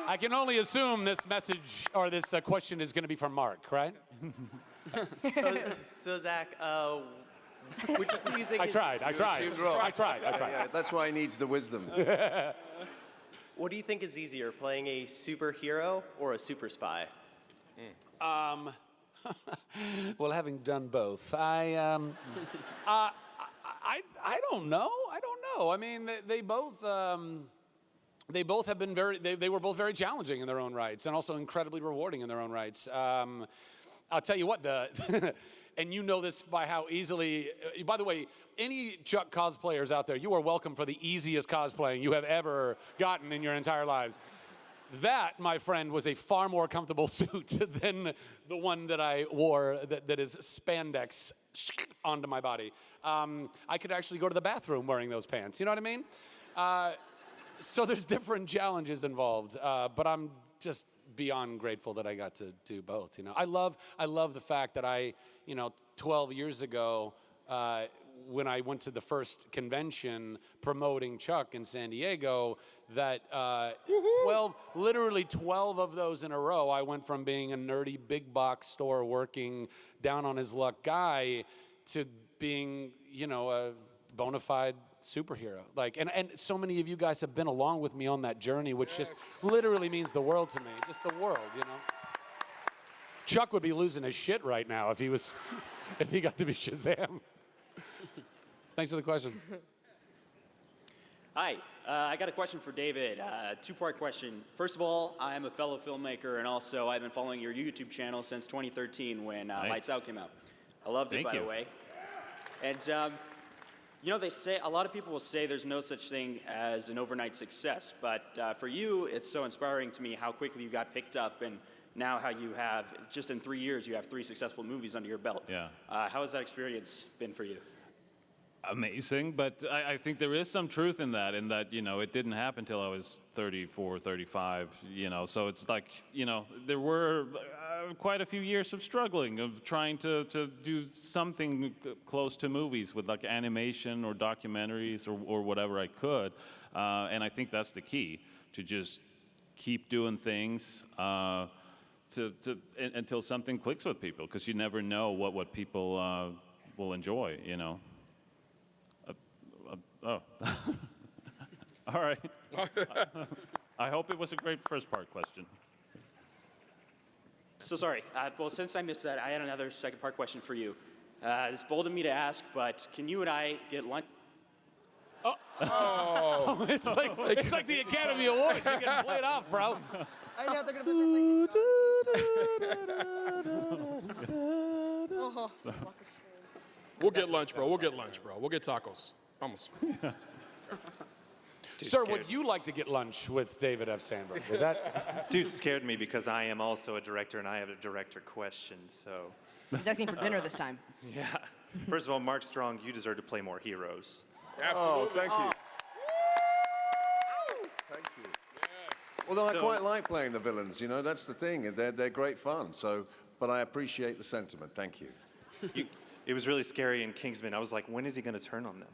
I can only assume this message or this question is going to be from Mark, right? So Zach, which do you think I is... tried. Yeah, that's why he needs the wisdom. What do you think is easier, playing a superhero or a super spy? Well, having done both, I don't know. I mean, they both have been they were both very challenging in their own rights and also incredibly rewarding in their own rights. I'll tell you what, and you know this by how easily, by the way, any Chuck cosplayers out there, you are welcome for the easiest cosplaying you have ever gotten in your entire lives. That, my friend, was a far more comfortable suit than the one that I wore that is spandex onto my body. I could actually go to the bathroom wearing those pants. You know what I mean? So there's different challenges involved, but I'm just beyond grateful that I got to do both. I love the fact that 12 years ago, when I went to the first convention promoting Chuck in San Diego, that literally 12 of those in a row, I went from being a nerdy big box store working down on his luck guy to being, a bona fide superhero. And so many of you guys have been along with me on that journey, which just literally means the world to me. Just the world, Chuck would be losing his shit right now if he got to be Shazam. Thanks for the question. Hi, I got a question for David. Two-part question. First of all, I am a fellow filmmaker, and also I've been following your YouTube channel since 2013 when Nice. Lights Out came out. I loved it, Thank by you. the way. And they say a lot of people will say there's no such thing as an overnight success, but for you, it's so inspiring to me how quickly you got picked up, and now how you have just in 3 years you have 3 successful movies under your belt. Yeah. How has that experience been for you? Amazing, but I think there is some truth in that, it didn't happen until I was 34, 35, so it's like, there were quite a few years of struggling, of trying to do something close to movies with like animation or documentaries or whatever I could, and I think that's the key, to just keep doing things until something clicks with people, because you never know what people will enjoy, Oh. All right. I hope it was a great first part question. So sorry. Well, since I missed that, I had another second part question for you. It's bold of me to ask, but can you and I get lunch? Oh, it's like the Academy Awards. You can play it off, bro. I know they're gonna put We'll get lunch, bro. We'll get lunch, bro. We'll get tacos. Vamos. Sir, would you like to get lunch with David F. Sandberg? Is that? Dude scared me because I am also a director and I have a director question, so. He's acting for dinner this time. Yeah. First of all, Mark Strong, you deserve to play more heroes. Absolutely. Oh, thank you. Thank you. Although I quite like playing the villains, that's the thing. They're great fun. So, but I appreciate the sentiment. Thank you. It was really scary in Kingsman. I was like, when is he going to turn on them?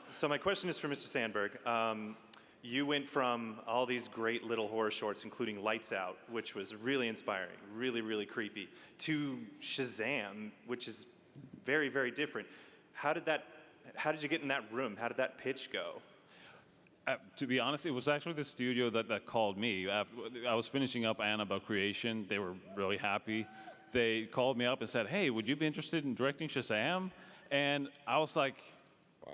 So my question is for Mr. Sandberg. You went from all these great little horror shorts, including Lights Out, which was really inspiring, really, really creepy, to Shazam, which is very, very different. How did you get in that room? How did that pitch go? To be honest, it was actually the studio that called me. I was finishing up Annabelle Creation. They were really happy. They called me up and said, hey, would you be interested in directing Shazam? And I was like, wow.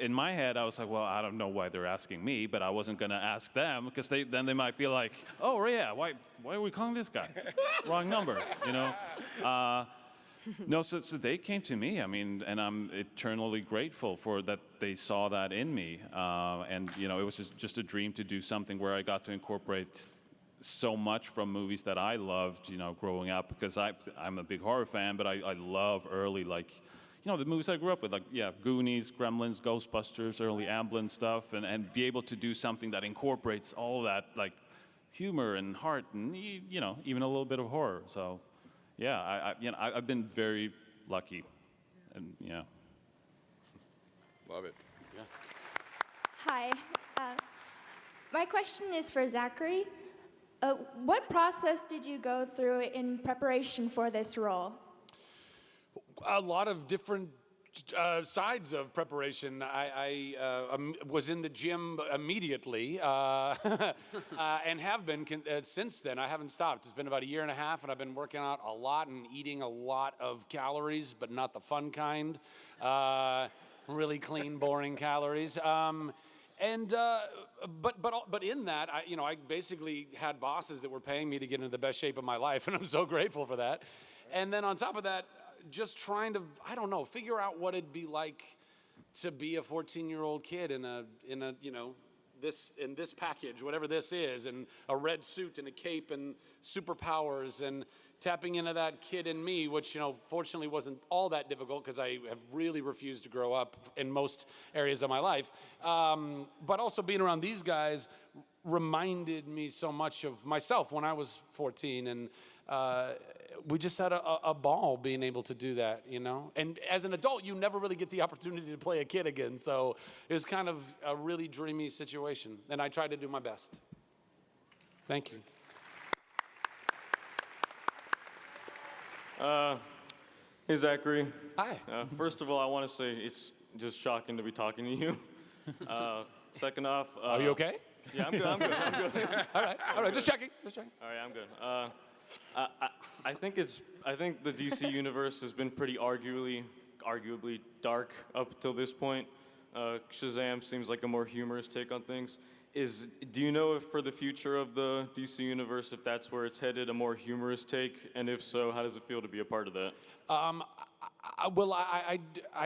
In my head, I was like, well, I don't know why they're asking me, but I wasn't going to ask them, because then they might be like, oh, yeah, why are we calling this guy? Wrong number, No, so they came to me, and I'm eternally grateful for that they saw that in me. And it was just a dream to do something where I got to incorporate so much from movies that I loved, growing up, because I'm a big horror fan, but I love early, the movies I grew up with, Goonies, Gremlins, Ghostbusters, early Amblin stuff, and be able to do something that incorporates all that, humor and heart and, even a little bit of horror. So, yeah, I've been very lucky, and yeah. Love it. Yeah. Hi. My question is for Zachary. What process did you go through in preparation for this role? A lot of different sides of preparation. I was in the gym immediately and have been since then. I haven't stopped. It's been about a year and a half, and I've been working out a lot and eating a lot of calories, but not the fun kind. Really clean, boring calories. But in that, I basically had bosses that were paying me to get into the best shape of my life, and I'm so grateful for that. And then on top of that, just trying to, figure out what it'd be like to be a 14-year-old kid in this package, whatever this is, and a red suit and a cape and superpowers, and tapping into that kid in me, which, fortunately wasn't all that difficult, because I have really refused to grow up in most areas of my life. But also being around these guys reminded me so much of myself when I was 14, and we just had a ball being able to do that, And as an adult, you never really get the opportunity to play a kid again, so it was kind of a really dreamy situation, and I tried to do my best. Thank you. Hey, Zachary. Hi. First of all, I want to say it's just shocking to be talking to you. Second off... Are you okay? Yeah, I'm good. I'm good. All right, just checking. All right, I'm good. I think the DC universe has been pretty arguably dark up till this point. Shazam seems like a more humorous take on things. Do you know if for the future of the DC universe, if that's where it's headed, a more humorous take, and if so, how does it feel to be a part of that? I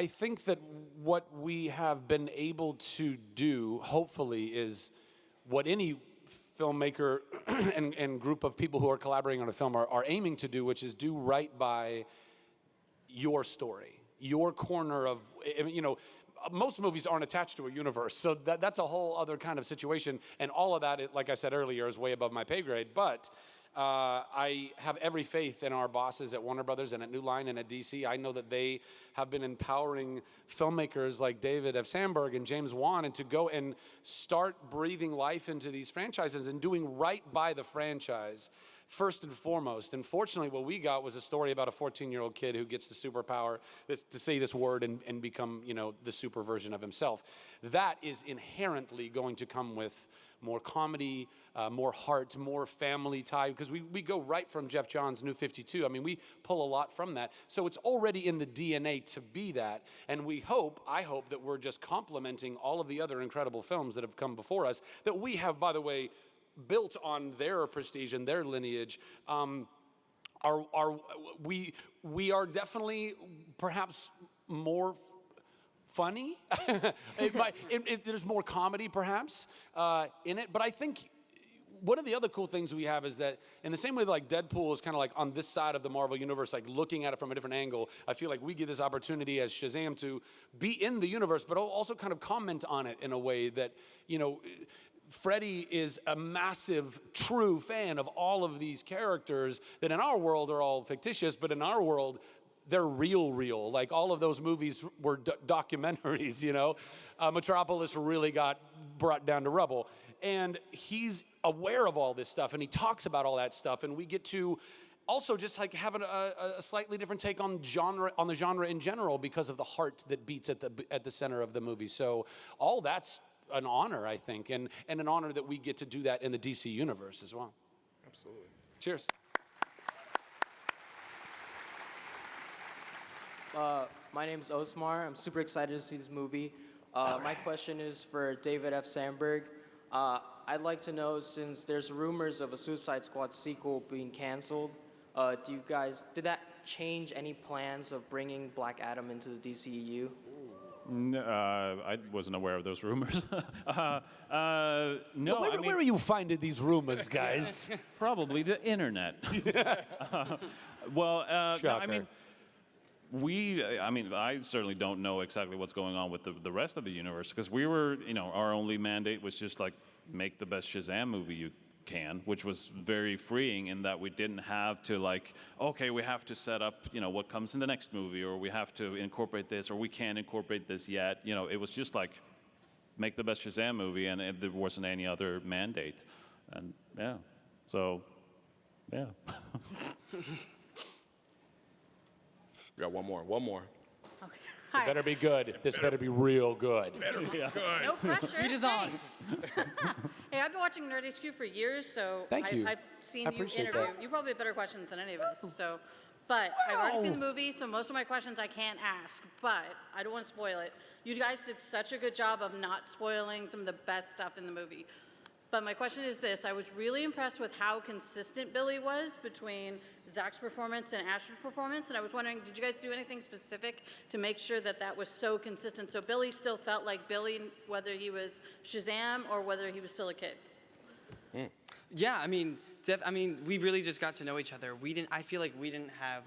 think that what we have been able to do, hopefully, is what any filmmaker and group of people who are collaborating on a film are aiming to do, which is do right by your story, your corner of, most movies aren't attached to a universe, so that's a whole other kind of situation, and all of that, like I said earlier, is way above my pay grade, but I have every faith in our bosses at Warner Brothers and at New Line and at DC. I know that they have been empowering filmmakers like David F. Sandberg and James Wan and to go and start breathing life into these franchises and doing right by the franchise first and foremost. And fortunately, what we got was a story about a 14-year-old kid who gets the superpower to say this word and become, the super version of himself. That is inherently going to come with more comedy, more heart, more family tie, because we go right from Jeff Johns' New 52. I mean, we pull a lot from that. So it's already in the DNA to be that. And I hope that we're just complementing all of the other incredible films that have come before us, that we have, by the way, built on their prestige and their lineage. We are definitely perhaps more funny. There's more comedy perhaps in it, but I think one of the other cool things we have is that in the same way that like Deadpool is kind of like on this side of the Marvel universe, like looking at it from a different angle, I feel like we get this opportunity as Shazam to be in the universe, but also kind of comment on it in a way that, Freddie is a massive, true fan of all of these characters that in our world are all fictitious, but in our world, they're real. Like all of those movies were documentaries, Metropolis really got brought down to rubble. And he's aware of all this stuff, and he talks about all that stuff, and we get to also just like having a slightly different take on the genre in general because of the heart that beats at the center of the movie. So all that's an honor, I think, and an honor that we get to do that in the DC universe as well. Absolutely. Cheers. My name's Osmar. I'm super excited to see this movie. My question is for David F. Sandberg. I'd like to know, since there's rumors of a Suicide Squad sequel being canceled, did that change any plans of bringing Black Adam into the DCEU? No, I wasn't aware of those rumors. No, where are you finding these rumors, guys? Probably the internet. Shocker. I certainly don't know exactly what's going on with the rest of the universe, because we were, our only mandate was just like make the best Shazam movie you can, which was very freeing in that we didn't have to we have to set up, what comes in the next movie, or we have to incorporate this, or we can't incorporate this yet. It was just like make the best Shazam movie, and there wasn't any other mandate. And yeah, so yeah. We got one more. Okay. It better be good. This better be real good. Better be good. No pressure. Beat is on. Hey, I've been watching Nerd HQ for years, so Thank you. I've seen I you appreciate interview. that. You probably have better questions than any of us. So, but I've already seen the movie, so most of my questions I can't ask. But I don't want to spoil it. You guys did such a good job of not spoiling some of the best stuff in the movie. But my question is this: I was really impressed with how consistent Billy was between Zach's performance and Ash's performance, and I was wondering, did you guys do anything specific to make sure that that was so consistent? So Billy still felt like Billy, whether he was Shazam or whether he was still a kid. Yeah, we really just got to know each other. I feel like we didn't have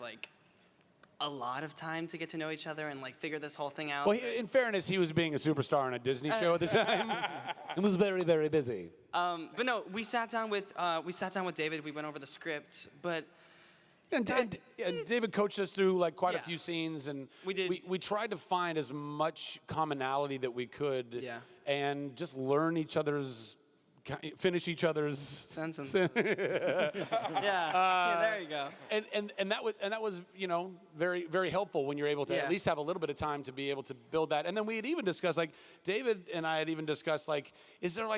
a lot of time to get to know each other and figure this whole thing out. Well, in fairness, he was being a superstar on a Disney show at the time. It was very, very busy. But no, we sat down with David. We went over the script, but and David coached us through quite a few scenes, and we tried to find as much commonality that we could, and just learn each other's. Finish each other's sentences. There you go. And that was very, very helpful when you're able to at least have a little bit of time to be able to build that. And then we had even discussed David and I had even discussed is there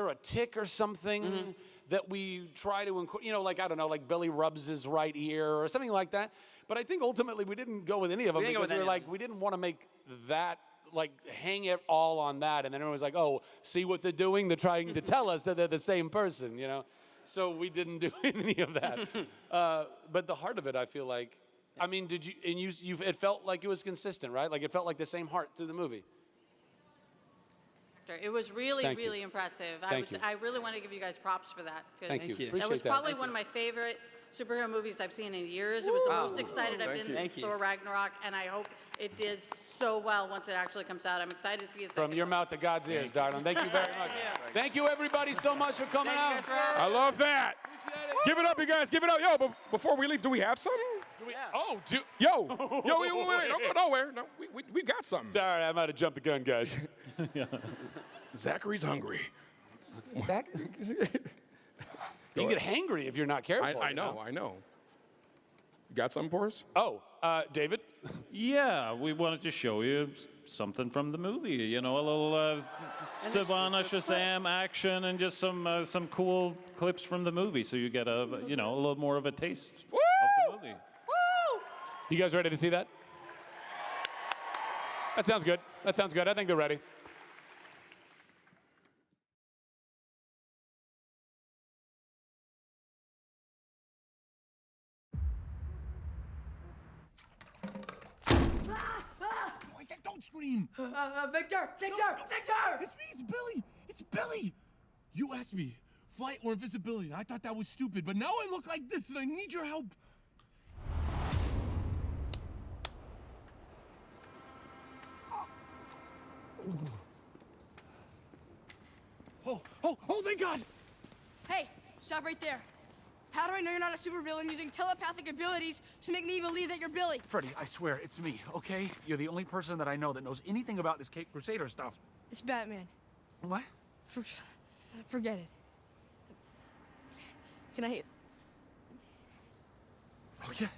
a tick or something that we try to incorporate? I don't know, Billy rubs his right ear or something like that. But I think ultimately we didn't go with any of them because we were we didn't want to make that like hang it all on that, and then everyone's like, oh, see what they're doing? They're trying to tell us that they're the same person, you know? So we didn't do any of that. But the heart of it, I feel like, I mean, did you, and it felt like it was consistent, right? Like it felt like the same heart through the movie. It was really, Thank you. really impressive. Thank you. I really want to give you guys props for that. 'Cause Thank you. That Appreciate was that. probably Thank one of my favorite superhero movies I've seen in years. It was the most excited I've been since Thor Ragnarok, and I hope it did so well once it actually comes out. I'm excited to see it. From your mouth to God's ears, darling. Thank you very much. Thank you, everybody, so much for coming out. I love that. Give it up, you guys. Give it up. Yo, but before we leave, do we have something? Yo, wait, don't go nowhere. No, we got something. Sorry, I might have jumped the gun, guys. Zachary's hungry. You get hangry if you're not careful. I know. You got something for us? Oh, David? Yeah, we wanted to show you something from the movie. You know, a little Savannah Shazam action and just some cool clips from the movie, so you get a little more of a taste of the movie. You guys ready to see that? That sounds good. I think they're ready. I said don't scream. Victor! No. It's me, it's Billy. It's Billy. You asked me, flight or invisibility. I thought that was stupid, but now I look like this and I need your help. Oh, thank God! Hey, stop right there. How do I know you're not a supervillain using telepathic abilities to make me believe that you're Billy? Freddy, I swear, it's me, okay? You're the only person that I know that knows anything about this Cape Crusader stuff. It's Batman. What? Forget it. Can I... Oh, yeah.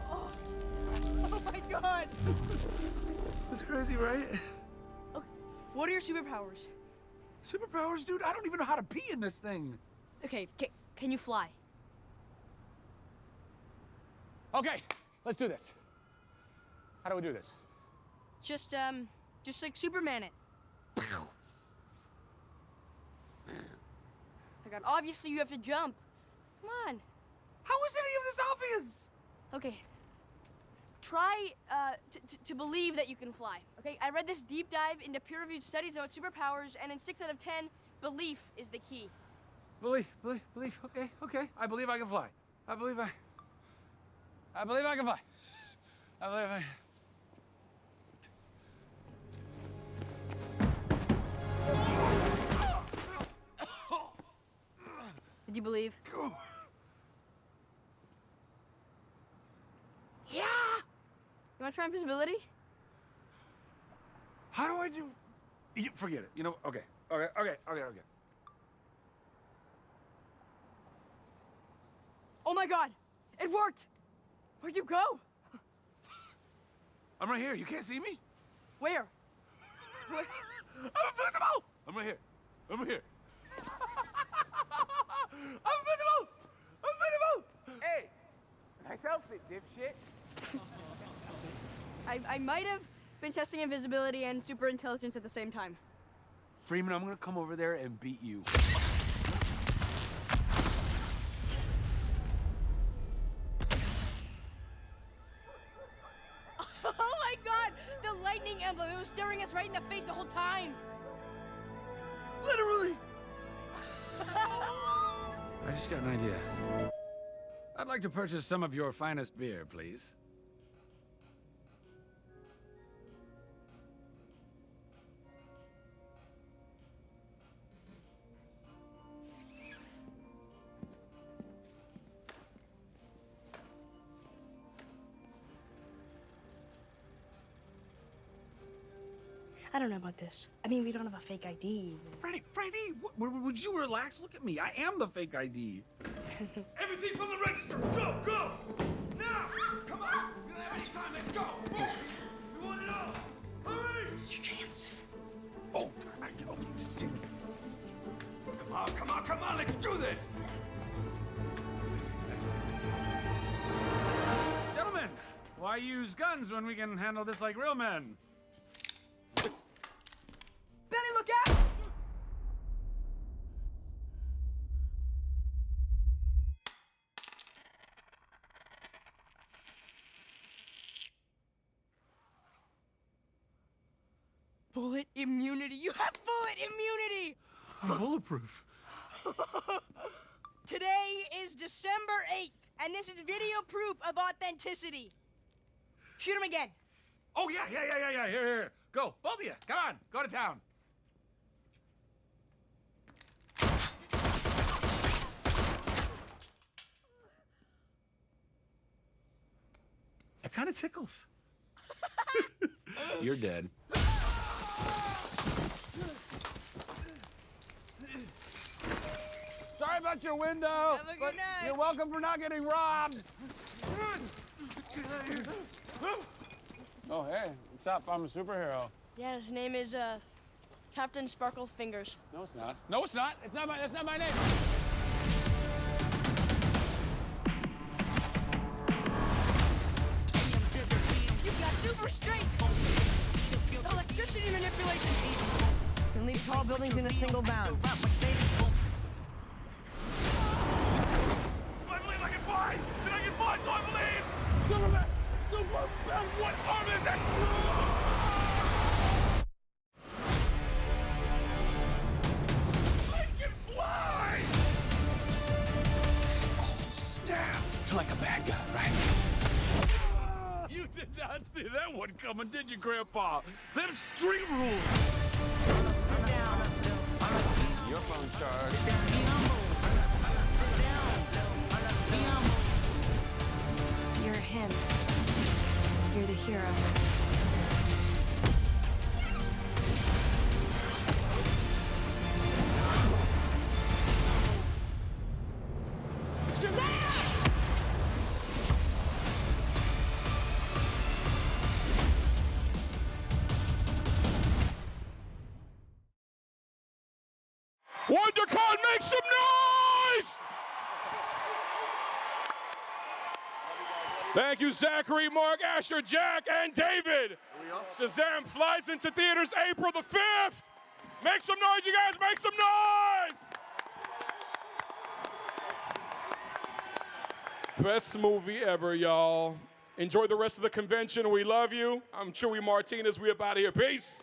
Oh my God! That's crazy, right? What are your superpowers? Superpowers, dude? I don't even know how to pee in this thing. Okay, can you fly? Okay, let's do this. How do we do this? Just like Superman it. Oh my God, obviously you have to jump. Come on. How is any of this obvious? Okay. Try to believe that you can fly, okay? I read this deep dive into peer-reviewed studies about superpowers, and in 6 out of 10, belief is the key. Belief. Okay. I believe I can fly. I believe I can fly. I believe I... Did you believe? Yeah! You want to try invisibility? How do I do... Forget it. You know, okay. Oh my God! It worked! Where'd you go? I'm right here. You can't see me? Where? I'm invisible! I'm right here. I'm invisible! Hey, nice outfit, dipshit. I might have been testing invisibility and super intelligence at the same time. Freeman, I'm gonna come over there and beat you. Oh my God! The lightning emblem! It was staring us right in the face the whole time! Literally! I just got an idea. I'd like to purchase some of your finest beer, please. I don't know about this. I mean, we don't have a fake ID. Freddy, would you relax? Look at me. I am the fake ID. Everything from the register. Go! Now! Come on! We don't have any time. Let's go. Move. We want it all. Hurry! This is your chance. Oh, come on. Let's do this. Why use guns when we can handle this like real men? Billy, look out! Bullet immunity. You have bullet immunity! I'm bulletproof. Today is December 8th, and this is video proof of authenticity. Shoot him again. Oh, yeah. Here. Go. Both of you. Come on. Go to town. It kind of tickles. You're dead. Sorry about your window. Have a good night. You're welcome for not getting robbed. Oh, hey, what's up? I'm a superhero. Yeah, his name is Captain Sparkle Fingers. No, it's not. No, it's not. That's not my name. You've got super strength. Electricity manipulation. Can leap tall buildings in a single bound. I believe I can fly! Did I can fly, so I believe! Superman! Superman! What arm is it? I can fly! Oh, snap! You're like a bad guy, right? You did not see that one coming, did you, Grandpa? Them street rules! Sit down. Your phone's charged. You're him. You're the hero. WonderCon, make some noise! Thank you, Zachary, Mark, Asher, Jack, and David. Shazam flies into theaters April the 5th. Make some noise, you guys, make some noise! Best movie ever, y'all. Enjoy the rest of the convention. We love you. I'm Chewy Martinez. We up out of here. Peace.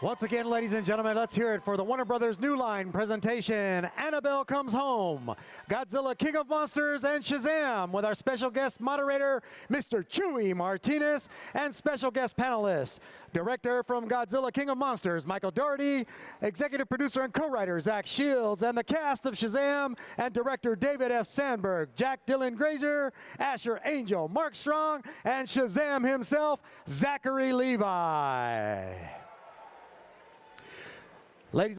Once again, ladies and gentlemen, let's hear it for the Warner Brothers New Line presentation, Annabelle Comes Home, Godzilla, King of Monsters, and Shazam, with our special guest moderator, Mr. Chewy Martinez, and special guest panelists, director from Godzilla, King of Monsters, Michael Dougherty, executive producer and co-writer, Zach Shields, and the cast of Shazam, and director David F. Sandberg, Jack Dylan Grazer, Asher Angel, Mark Strong, and Shazam himself, Zachary Levi.